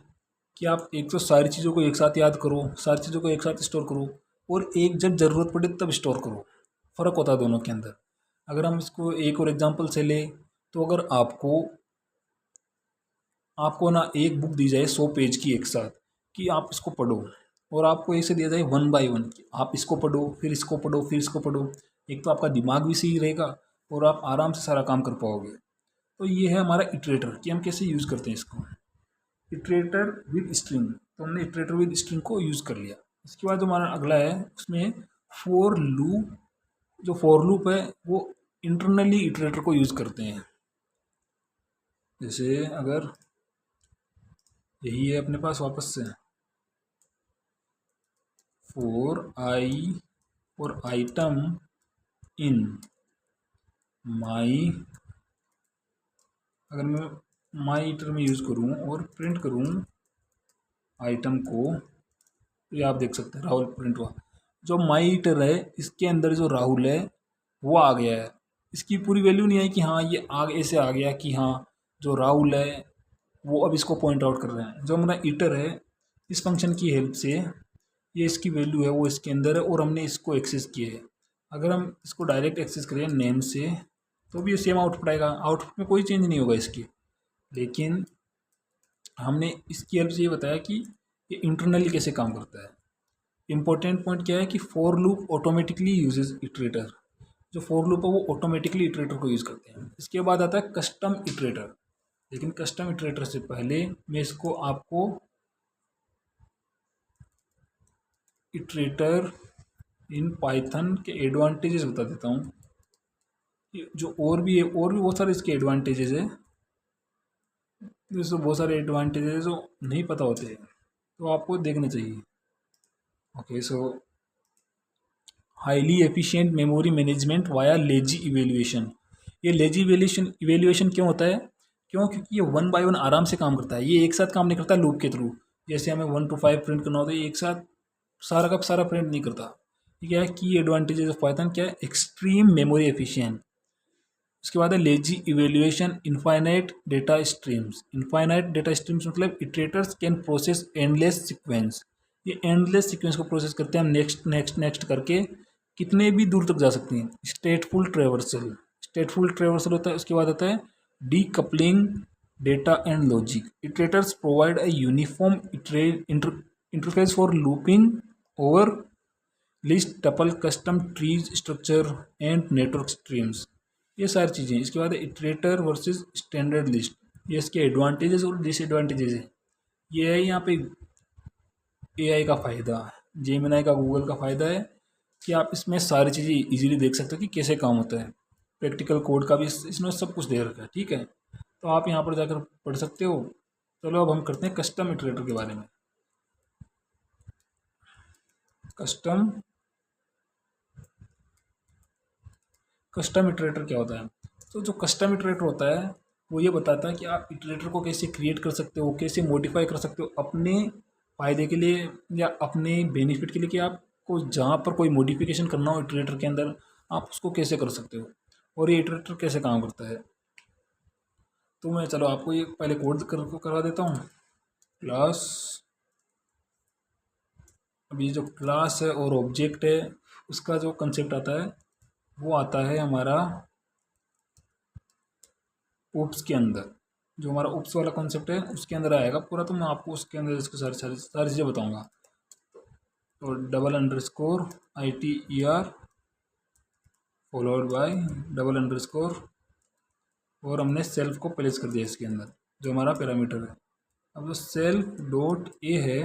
कि आप एक तो सारी चीज़ों को एक साथ याद करो, सारी चीज़ों को एक साथ स्टोर करो, और एक जब ज़रूरत पड़े तब स्टोर करो। फ़र्क होता है दोनों के अंदर। अगर हम इसको एक और एग्जांपल से लें, तो अगर आपको ना एक बुक दी जाए 100 पेज की एक साथ कि आप इसको पढ़ो, और आपको ऐसे दिया जाए वन बाय वन कि आप इसको पढ़ो, फिर इसको पढ़ो, फिर इसको पढ़ो, एक तो आपका दिमाग भी सही रहेगा और आप आराम से सारा काम कर पाओगे। तो ये है हमारा इटरेटर कि हम कैसे यूज़ करते हैं इसको। इटरेटर विद स्ट्रिंग, तो हमने इटरेटर विद स्ट्रिंग को यूज़ कर लिया। इसके बाद जो हमारा अगला है उसमें फोर लूप, जो फोर लूप है वो इंटरनली इटरेटर को यूज़ करते हैं। जैसे अगर यही है अपने पास वापस से फोर आई और आइटम इन माई, अगर मैं माई ईटर में यूज़ करूँ और प्रिंट करूँ आइटम को, तो ये आप देख सकते हैं राहुल प्रिंट हुआ। जो माई ईटर है इसके अंदर जो राहुल है वो आ गया है। इसकी पूरी वैल्यू नहीं आई कि हाँ ये आगे ऐसे आ गया कि हाँ जो राहुल है वो अब इसको पॉइंट आउट कर रहे हैं। जो हमारा ईटर है इस फंक्शन की हेल्प से ये इसकी वैल्यू है वो इसके अंदर है और हमने इसको एक्सेस किया है। अगर हम इसको डायरेक्ट एक्सेस करें नेम से तो भी ये सेम आउटपुट आएगा, आउटपुट में कोई चेंज नहीं होगा इसकी। लेकिन हमने इसकी हेल्प से ये बताया कि ये इंटरनली कैसे काम करता है। इंपॉर्टेंट पॉइंट क्या है कि for loop automatically uses iterator. जो फोर लूप है वो ऑटोमेटिकली इटरेटर को यूज़ करते हैं। इसके बाद आता है कस्टम इटरेटर। लेकिन कस्टम इटरेटर से पहले मैं इसको आपको इटरेटर इन पाइथन के एडवांटेजेस बता देता हूँ। जो और भी है, और भी बहुत सारे इसके एडवांटेजेस है। जैसे बहुत सारे एडवांटेजेस जो नहीं पता होते हैं तो आपको देखने चाहिए। ओके, सो highly efficient memory management via lazy evaluation. ये लेजी इवेल्युएशन क्यों होता है, क्योंकि ये वन बाय वन आराम से काम करता है। ये एक साथ काम नहीं करता लूप के थ्रू। जैसे हमें 1 to 5 प्रिंट करना होता है, ये एक साथ सारा का सारा प्रिंट नहीं करता। ये क्या है, की एडवांटेजेस ऑफ पाइथन क्या है, एक्सट्रीम मेमोरी एफिशिएंट। उसके बाद है lazy evaluation, infinite data streams. Infinite data streams मतलब इटरेटर्स कैन प्रोसेस एंडलेस सीक्वेंस। ये एंडलेस सीक्वेंस को प्रोसेस करते हैं हम नेक्स्ट नेक्स्ट नेक्स्ट करके कितने भी दूर तक जा सकते हैं। स्टेटफुल ट्रेवर्सल, स्टेटफुल ट्रेवर्सल होता है। उसके बाद आता है decoupling data and logic. Iterators provide a uniform interface for looping over list tuple custom trees structure and network streams. ये सारी चीज़ें। इसके बाद इटरेटर वर्सेस स्टैंडर्ड लिस्ट। ये इसके एडवांटेजेस और डिसएडवांटेजेस है। ये है यहाँ पे एआई का फ़ायदा, जेमिनाई का, गूगल का फ़ायदा है कि आप इसमें सारी चीज़ें इजीली देख सकते हो कि कैसे काम होता है। प्रैक्टिकल कोड का भी इसमें सब कुछ दे रखा है, ठीक है। तो आप यहाँ पर जाकर पढ़ सकते हो। चलो अब हम करते हैं कस्टम इटरेटर के बारे में। कस्टम कस्टम इटरेटर क्या होता है, तो जो कस्टम इटरेटर होता है वो ये बताता है कि आप इटरेटर को कैसे क्रिएट कर सकते हो, कैसे मॉडिफाई कर सकते हो अपने फ़ायदे के लिए या अपने बेनिफिट के लिए, कि आपको जहाँ पर कोई मॉडिफिकेशन करना हो इटरेटर के अंदर आप उसको कैसे कर सकते हो और ये इटरेटर कैसे काम करता है। तो मैं चलो आपको ये पहले कोड करवा देता हूँ। क्लास, अब ये जो क्लास है और ऑब्जेक्ट है उसका जो कंसेप्ट आता है वो आता है हमारा ओप्स के अंदर। जो हमारा ओप्स वाला कॉन्सेप्ट है उसके अंदर आएगा पूरा। तो मैं आपको उसके अंदर इसको सारी चीज़ें बताऊंगा। तो double underscore ITER followed by double underscore, और हमने सेल्फ को प्लेस कर दिया इसके अंदर जो हमारा पैरामीटर है। अब जो सेल्फ डॉट ए है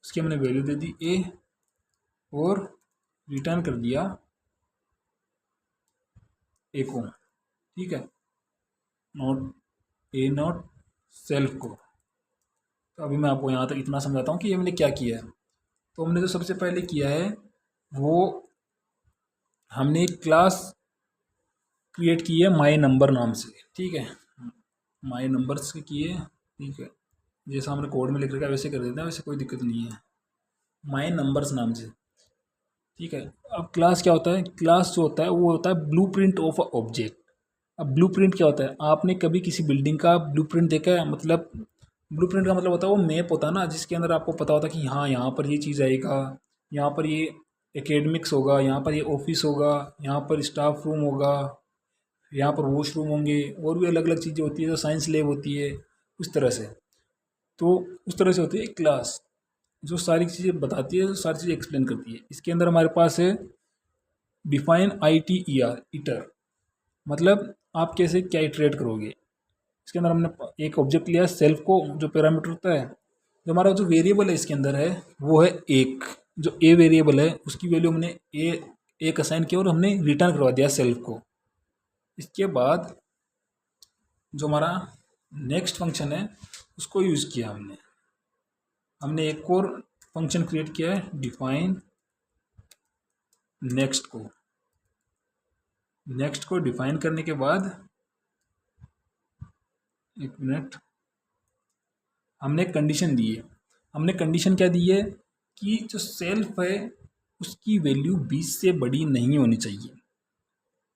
उसकी हमने वैल्यू दे दी ए और रिटर्न कर दिया ए को, ठीक है। नोट ए नॉट सेल्फ को। तो अभी मैं आपको यहाँ तक इतना समझाता हूँ कि ये मैंने क्या किया है। तो हमने जो सबसे पहले किया है वो हमने एक क्लास क्रिएट की है माई नंबर नाम से, ठीक है। माई नंबर्स के किए, ठीक है, जैसा हमने कोड में लिख रखा है वैसे कर देते हैं, वैसे कोई दिक्कत नहीं है। माई नंबर्स नाम से, ठीक है। अब क्लास क्या होता है, क्लास जो होता है वो होता है blue print of a object. अब ब्लू प्रिंट क्या होता है, आपने कभी किसी बिल्डिंग का ब्लू प्रिंट देखा है? मतलब ब्लू प्रिंट का मतलब होता है वो मैप होता है ना, जिसके अंदर आपको पता होता है कि हाँ यहाँ पर ये चीज़ आएगा, यहाँ पर ये एकेडमिक्स होगा, यहाँ पर ये ऑफिस होगा, यहाँ पर स्टाफ रूम होगा, यहाँ पर वॉशरूम होंगे, और भी अलग अलग चीज़ें होती है, जो साइंस लैब होती है, उस तरह से। तो उस तरह से होती है क्लास, जो सारी चीज़ें बताती है, जो सारी चीज़ें एक्सप्लेन करती है। इसके अंदर हमारे पास है डिफाइन ITER, इटर, मतलब आप कैसे क्या इटरेट करोगे। इसके अंदर हमने एक ऑब्जेक्ट लिया सेल्फ को, जो पैरामीटर होता है, जो हमारा जो वेरिएबल है इसके अंदर है वो है एक, जो ए वेरिएबल है उसकी वैल्यू हमने ए एक असाइन किया और हमने रिटर्न करवा दिया सेल्फ को। इसके बाद जो हमारा नेक्स्ट फंक्शन है उसको यूज़ किया हमने हमने एक और फंक्शन क्रिएट किया है डिफाइन नेक्स्ट को। नेक्स्ट को डिफाइन करने के बाद, एक मिनट, हमने एक कंडीशन दी है। हमने कंडीशन क्या दी है कि जो सेल्फ है उसकी वैल्यू 20 से बड़ी नहीं होनी चाहिए।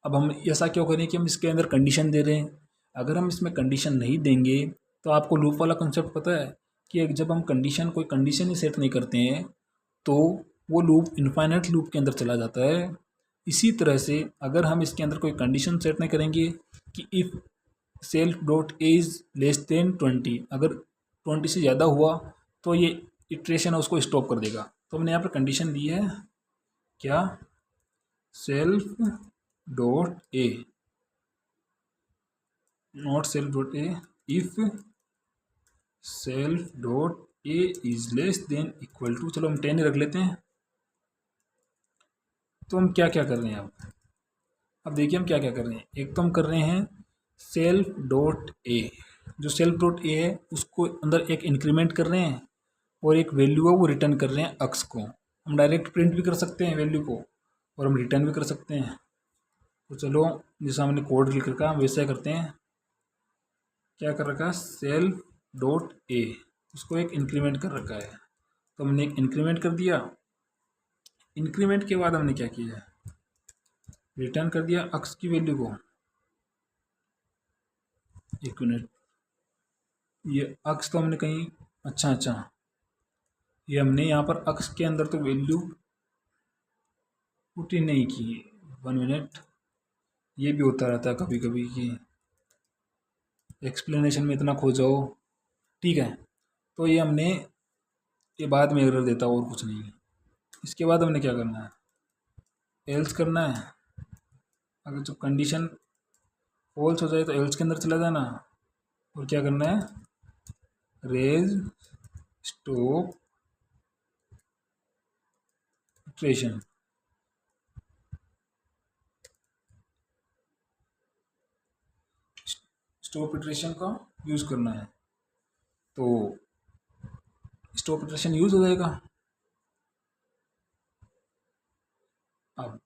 अब हम ऐसा क्यों करें कि हम इसके अंदर कंडीशन दे रहे हैं? अगर हम इसमें कंडीशन नहीं देंगे तो आपको लूप वाला कंसेप्ट पता है कि जब हम कोई कंडीशन ही सेट नहीं करते हैं तो वो लूप इनफाइनाइट लूप के अंदर चला जाता है। इसी तरह से अगर हम इसके अंदर कोई कंडीशन सेट नहीं करेंगे कि if self dot A is less than 20, अगर 20 से ज़्यादा हुआ तो ये इटरेशन है उसको स्टॉप कर देगा। तो हमने यहाँ पर कंडीशन दी है क्या, self dot a, not self dot a, if self dot a is less than equal to, चलो हम 10 रख लेते हैं। तो हम क्या क्या कर रहे हैं अब देखिए हम क्या क्या कर रहे हैं। एक तो हम कर रहे हैं सेल्फ डॉट ए, जो सेल्फ डॉट ए है उसको अंदर एक इंक्रीमेंट कर रहे हैं और एक वैल्यू है वो रिटर्न कर रहे हैं अक्स को। हम डायरेक्ट प्रिंट भी कर सकते हैं वैल्यू को और हम रिटर्न भी कर सकते हैं। तो चलो जैसा हमने कोड लिख रखा है वैसा करते हैं। क्या कर रखा है, सेल्फ डॉट ए, उसको एक इंक्रीमेंट कर रखा है, तो हमने एक इंक्रीमेंट कर दिया। इंक्रीमेंट के बाद हमने क्या किया, रिटर्न कर दिया अक्स की वैल्यू को। एक मिनट, ये अक्स तो हमने कहीं, अच्छा, ये हमने यहाँ पर अक्स के अंदर तो वैल्यू पुट ही नहीं की। 1 मिनट, ये भी होता रहता है कभी कभी कि एक्सप्लेनेशन में इतना खो जाओ, ठीक है। तो ये हमने, ये बाद में एरर देता और कुछ नहीं है। इसके बाद हमने क्या करना है, एल्स करना है। अगर जो कंडीशन फॉल्स हो जाए तो एल्स के अंदर चला जाना और क्या करना है, raise stop iteration. Stop iteration का यूज़ करना है, तो स्टॉप इटरेशन यूज़ हो जाएगा। अब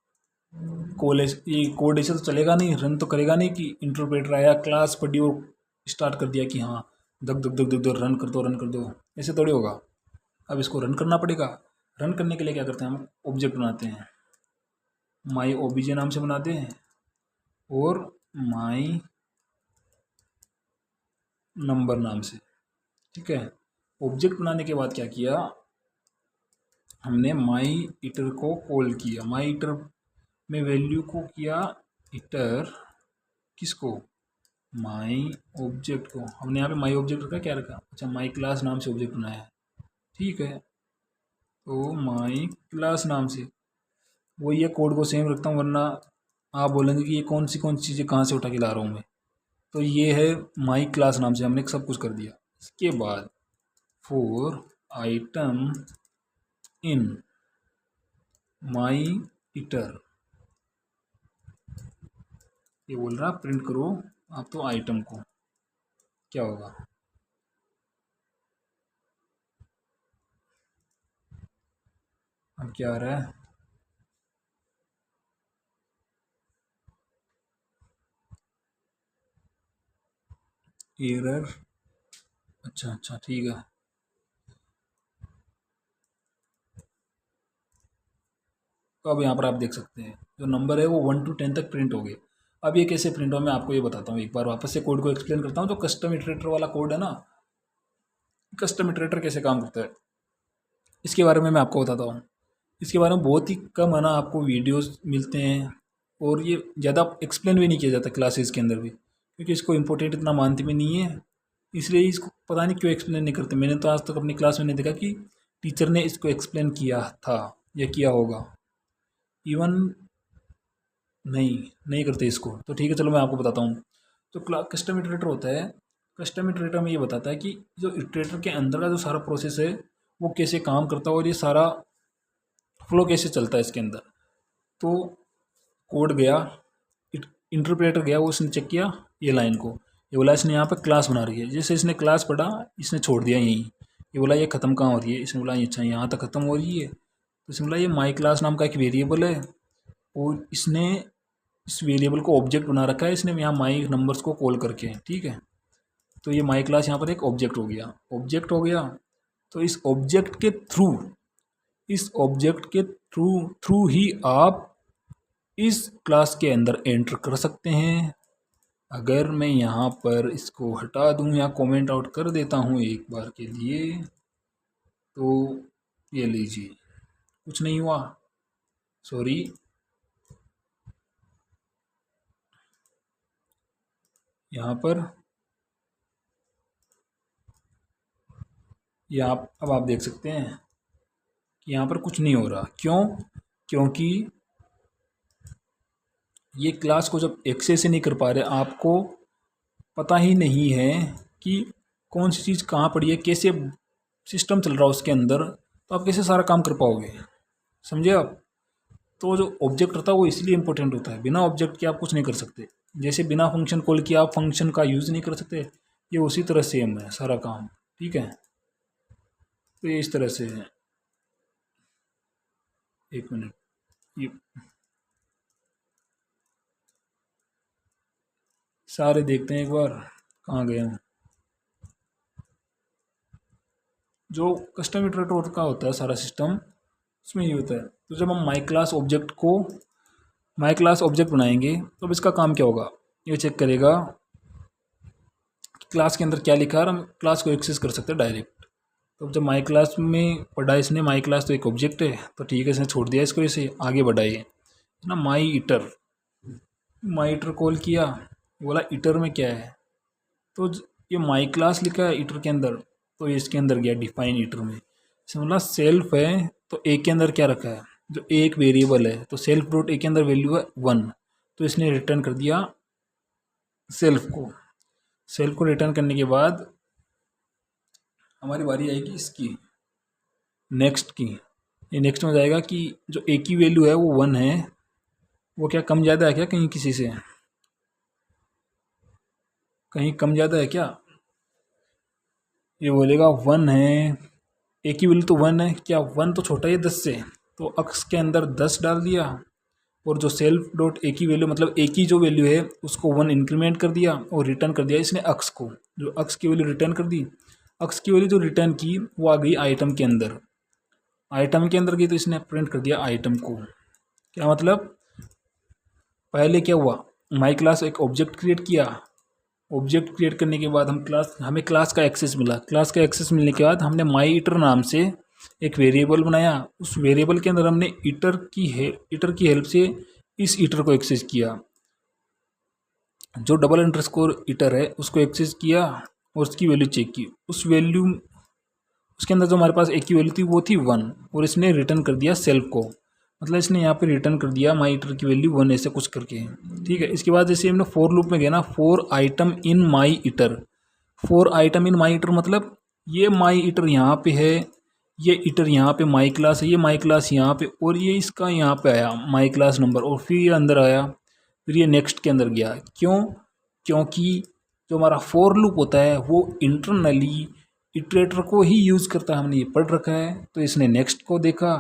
ये कोड ऐसे तो चलेगा नहीं, रन तो करेगा नहीं कि इंटरप्रेटर आया, क्लास पढ़ी और स्टार्ट कर दिया कि हाँ दग दग दग दग दग रन कर दो रन कर दो, ऐसे थोड़ी होगा। अब इसको रन करना पड़ेगा। रन करने के लिए क्या करते हैं, हम ऑब्जेक्ट बनाते हैं, माई ओबीजे नाम से बनाते हैं और माई नंबर नाम से, ठीक है। ऑब्जेक्ट बनाने के बाद क्या किया, हमने माई इटर को कॉल किया। माई इटर में वैल्यू को किया इटर, किसको, माई ऑब्जेक्ट को। हमने यहाँ पे माई ऑब्जेक्ट रखा, क्या रखा, अच्छा माई क्लास नाम से ऑब्जेक्ट बनाया है, ठीक है। तो माई क्लास नाम से वही है, कोड को सेम रखता हूँ वरना आप बोलेंगे कि ये कौन सी चीज़ें कहाँ से उठा के ला रहा हूँ मैं। तो ये है माई क्लास नाम से हमने सब कुछ कर दिया। इसके बाद for item in my hitter, ये बोल रहा प्रिंट करो आप तो आइटम को, क्या होगा? अब क्या आ रहा है? एरर। अच्छा अच्छा ठीक है। तो अब यहाँ पर आप देख सकते हैं जो नंबर है वो 1 to 10 तक प्रिंट हो गए। अब ये कैसे प्रिंट हो मैं आपको ये बताता हूँ, एक बार वापस से कोड को एक्सप्लेन करता हूँ। जो कस्टम इटरेटर वाला कोड है ना, कस्टम इटरेटर कैसे काम करता है इसके बारे में मैं आपको बताता हूँ। इसके बारे में बहुत ही कम है ना आपको वीडियोस मिलते हैं, और ये ज़्यादा एक्सप्लेन भी नहीं किया जाता क्लासेस के अंदर भी, क्योंकि इसको इम्पोर्टेंट इतना मानते भी नहीं है। इसलिए इसको पता नहीं क्यों एक्सप्लेन नहीं करते। मैंने तो आज तक अपनी क्लास में नहीं देखा कि टीचर ने इसको एक्सप्लेन किया था या किया होगा। इवन नहीं, नहीं करते इसको। तो ठीक है, चलो मैं आपको बताता हूँ। तो कस्टम इटरेटर होता है, कस्टम इटरेटर में ये बताता है कि जो इटरेटर के अंदर का जो सारा प्रोसेस है वो कैसे काम करता है और ये सारा फ्लो कैसे चलता है इसके अंदर। तो कोड गया, इंटरप्रेटर गया, वो इसने चेक किया ये लाइन को, ये बोला इसने यहाँ पे क्लास बना रही है। जैसे इसने क्लास पढ़ा, इसने छोड़ दिया यहीं। ये बोला ये ख़त्म कहाँ हो रही है, इसने बोला ये अच्छा यहाँ तक ख़त्म हो रही है। तो इसने बोला ये माई क्लास नाम का एक वेरिएबल है, और इसने इस वेरिएबल को ऑब्जेक्ट बना रखा है इसने यहाँ माई नंबर्स को कॉल करके। ठीक है, तो ये माई क्लास यहाँ पर एक ऑब्जेक्ट हो गया, ऑब्जेक्ट हो गया। तो इस ऑब्जेक्ट के थ्रू थ्रू ही आप इस क्लास के अंदर एंटर कर सकते हैं। अगर मैं यहाँ पर इसको हटा दूँ या कमेंट आउट कर देता हूँ एक बार के लिए, तो ये लीजिए कुछ नहीं हुआ, सॉरी। यहाँ पर ये आप अब आप देख सकते हैं कि यहाँ पर कुछ नहीं हो रहा। क्यों? क्योंकि ये क्लास को जब एक्सेस ही नहीं कर पा रहे, आपको पता ही नहीं है कि कौन सी चीज़ कहाँ पड़ी है, कैसे सिस्टम चल रहा है उसके अंदर, तो आप कैसे सारा काम कर पाओगे? समझे आप? तो जो ऑब्जेक्ट होता है वो इसलिए इंपॉर्टेंट होता है। बिना ऑब्जेक्ट के आप कुछ नहीं कर सकते। जैसे बिना फंक्शन कॉल किया आप फंक्शन का यूज़ नहीं कर सकते, ये उसी तरह सेम है सारा काम। ठीक है, तो ये इस तरह से है। एक मिनट, ये सारे देखते हैं एक बार, कहाँ गए हैं। जो कस्टम इटरेटर का होता है सारा सिस्टम, उसमें ये होता है। तो जब हम माई क्लास ऑब्जेक्ट बनाएंगे तो अब इसका काम क्या होगा, ये चेक करेगा कि क्लास के अंदर क्या लिखा है और हम क्लास को एक्सेस कर सकते हैं डायरेक्ट। तो जब माई क्लास में पढ़ा इसने, माई क्लास तो एक ऑब्जेक्ट है, तो ठीक है इसने छोड़ दिया इसको, इसे आगे बढ़ाइए ना। माई इटर कॉल किया, बोला इटर में क्या है, तो ये माई क्लास लिखा है इटर के अंदर, तो ये इसके अंदर गया डिफाइन इटर में। इसमें बोला सेल्फ है, तो ए के अंदर क्या रखा है, जो एक वेरिएबल है, तो सेल्फ डॉट ए के अंदर वैल्यू है 1, तो इसने रिटर्न कर दिया सेल्फ को। सेल्फ को रिटर्न करने के बाद हमारी बारी आएगी इसकी नेक्स्ट की। ये नेक्स्ट में जाएगा कि जो ए की वैल्यू है वो 1 है, वो क्या कम ज़्यादा है क्या कहीं किसी से, कहीं कम ज़्यादा है क्या? ये बोलेगा 1 है, ए की वैल्यू तो 1 है, क्या 1 तो छोटा ही है 10 से, तो अक्स के अंदर 10 डाल दिया, और जो सेल्फ डॉट ए की वैल्यू मतलब ए की जो वैल्यू है उसको 1 इंक्रीमेंट कर दिया और रिटर्न कर दिया इसने अक्स को। जो अक्स की वैल्यू रिटर्न कर दी, अक्स की वैल्यू जो रिटर्न की वो आ गई आइटम के अंदर, आइटम के अंदर गई तो इसने प्रिंट कर दिया आइटम को। क्या मतलब, पहले क्या हुआ, माई क्लास एक ऑब्जेक्ट क्रिएट किया, ऑब्जेक्ट क्रिएट करने के बाद हमें क्लास का एक्सेस मिला, क्लास का एक्सेस मिलने के बाद हमने माई इटर नाम से एक वेरिएबल बनाया, उस वेरिएबल के अंदर हमने इटर की हेल्प से इस इटर को एक्सेस किया, जो डबल अंडरस्कोर इटर है उसको एक्सेस किया और उसकी वैल्यू चेक की। उसके अंदर जो हमारे पास एक की वैल्यू थी वो थी 1, और इसने रिटर्न कर दिया सेल्फ को, मतलब इसने यहाँ पे रिटर्न कर दिया माई इटर की वैल्यू 1 ऐसे कुछ करके। ठीक है, इसके बाद जैसे हमने फॉर लूप में गया ना, फोर आइटम इन माई इटर, फोर आइटम इन माई इटर मतलब ये माई इटर यहाँ पे है, ये इटर यहाँ पे माई क्लास है, ये माई क्लास यहाँ पे, और ये इसका यहाँ पे आया माई क्लास नंबर, और फिर ये अंदर आया, फिर ये नेक्स्ट के अंदर गया। क्यों? क्योंकि जो हमारा फॉर लूप होता है वो इंटरनली इटरेटर को ही यूज़ करता है, हमने ये पढ़ रखा है। तो इसने नेक्स्ट को देखा,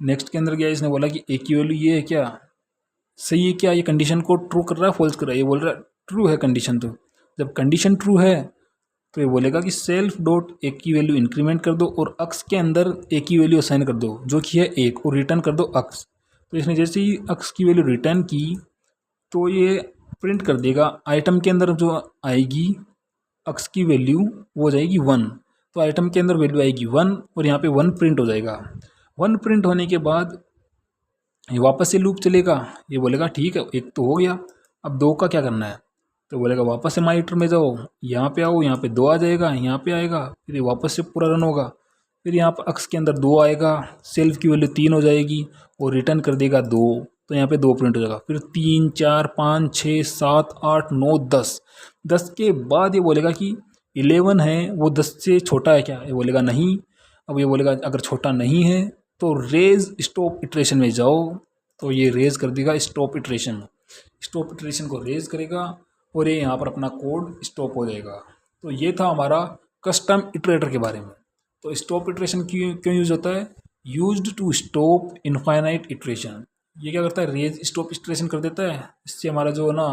नेक्स्ट के अंदर गया, इसने बोला कि ए की वैल्यू ये है क्या, सही है क्या, ये कंडीशन को ट्रू कर रहा है फॉल्स कर रहा है, ये बोल रहा है ट्रू है कंडीशन। तो जब कंडीशन ट्रू है तो ये बोलेगा कि सेल्फ डॉट ए की वैल्यू इंक्रीमेंट कर दो और अक्स के अंदर ए की वैल्यू असाइन कर दो जो कि है 1 और रिटर्न कर दो अक्स। तो इसने जैसे ही अक्स की वैल्यू रिटर्न की तो ये प्रिंट कर देगा आइटम के अंदर जो आएगी अक्स की वैल्यू वो हो जाएगी 1। तो आइटम के अंदर वैल्यू आएगी 1 और यहाँ पे 1 प्रिंट हो जाएगा। 1 प्रिंट होने के बाद ये वापस से लूप चलेगा, ये बोलेगा ठीक है 1 तो हो गया, अब 2 का क्या करना है। तो बोलेगा वापस से माइटर में जाओ, यहाँ पे आओ, यहाँ पे 2 आ जाएगा, यहाँ पे आएगा, फिर ये वापस से पूरा रन होगा, फिर यहाँ पर अक्स के अंदर 2 आएगा, सेल्फ की वैल्यू 3 हो जाएगी और रिटर्न कर देगा 2। तो यहाँ पे 2 प्रिंट हो जाएगा, फिर 3 4 5 6 7 8 9 10। 10 के बाद ये बोलेगा कि 11 है वो 10 से छोटा है क्या, ये बोलेगा नहीं। अब ये बोलेगा अगर छोटा नहीं है तो रेज स्टॉप इटरेशन में जाओ, तो ये रेज कर देगा स्टॉप इटरेशन, स्टॉप इटरेशन को रेज करेगा और ये यहाँ पर अपना कोड स्टॉप हो जाएगा। तो ये था हमारा कस्टम इटरेटर के बारे में। तो स्टॉप इटरेशन क्यों यूज होता है, used to stop infinite iteration. ये क्या करता है, रेज स्टॉप इटरेशन कर देता है, इससे हमारा जो ना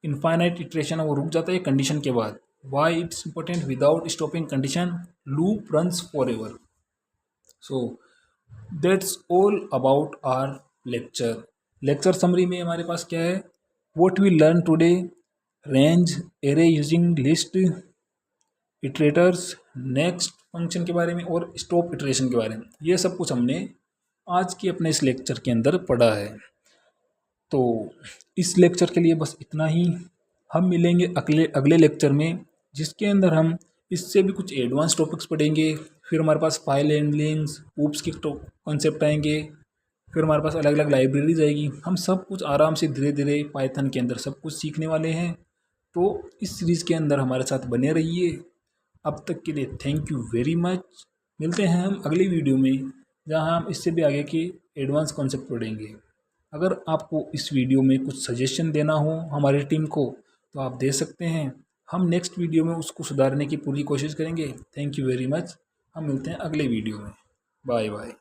इनफाइनाइट इटरेशन है वो रुक जाता है कंडीशन के बाद। Why it's important, without stopping condition loop runs forever. So that's all about our lecture. Lecture summary में हमारे पास क्या है, what we learn today, range, array using list, iterators, next function के बारे में और स्टॉप इटरेशन के बारे में, ये सब कुछ हमने आज के अपने इस लेक्चर के अंदर पढ़ा है। तो इस लेक्चर के लिए बस इतना ही। हम मिलेंगे अगले लेक्चर में जिसके अंदर हम इससे भी कुछ एडवांस टॉपिक्स पढ़ेंगे। फिर हमारे पास फाइल हैंडलिंग्स, ऊप्स के कॉन्सेप्ट आएंगे, फिर हमारे पास अलग अलग लाइब्रेरीज आएगी। हम सब कुछ आराम से धीरे धीरे पाइथन के अंदर सब कुछ सीखने वाले हैं। तो इस सीरीज़ के अंदर हमारे साथ बने रहिए। अब तक के लिए थैंक यू वेरी मच। मिलते हैं हम अगली वीडियो में जहां हम इससे भी आगे के एडवांस कॉन्सेप्ट पढ़ेंगे। अगर आपको इस वीडियो में कुछ सजेशन देना हो हमारी टीम को तो आप दे सकते हैं, हम नेक्स्ट वीडियो में उसको सुधारने की पूरी कोशिश करेंगे। Thank you very much. हम मिलते हैं अगले वीडियो में। Bye bye.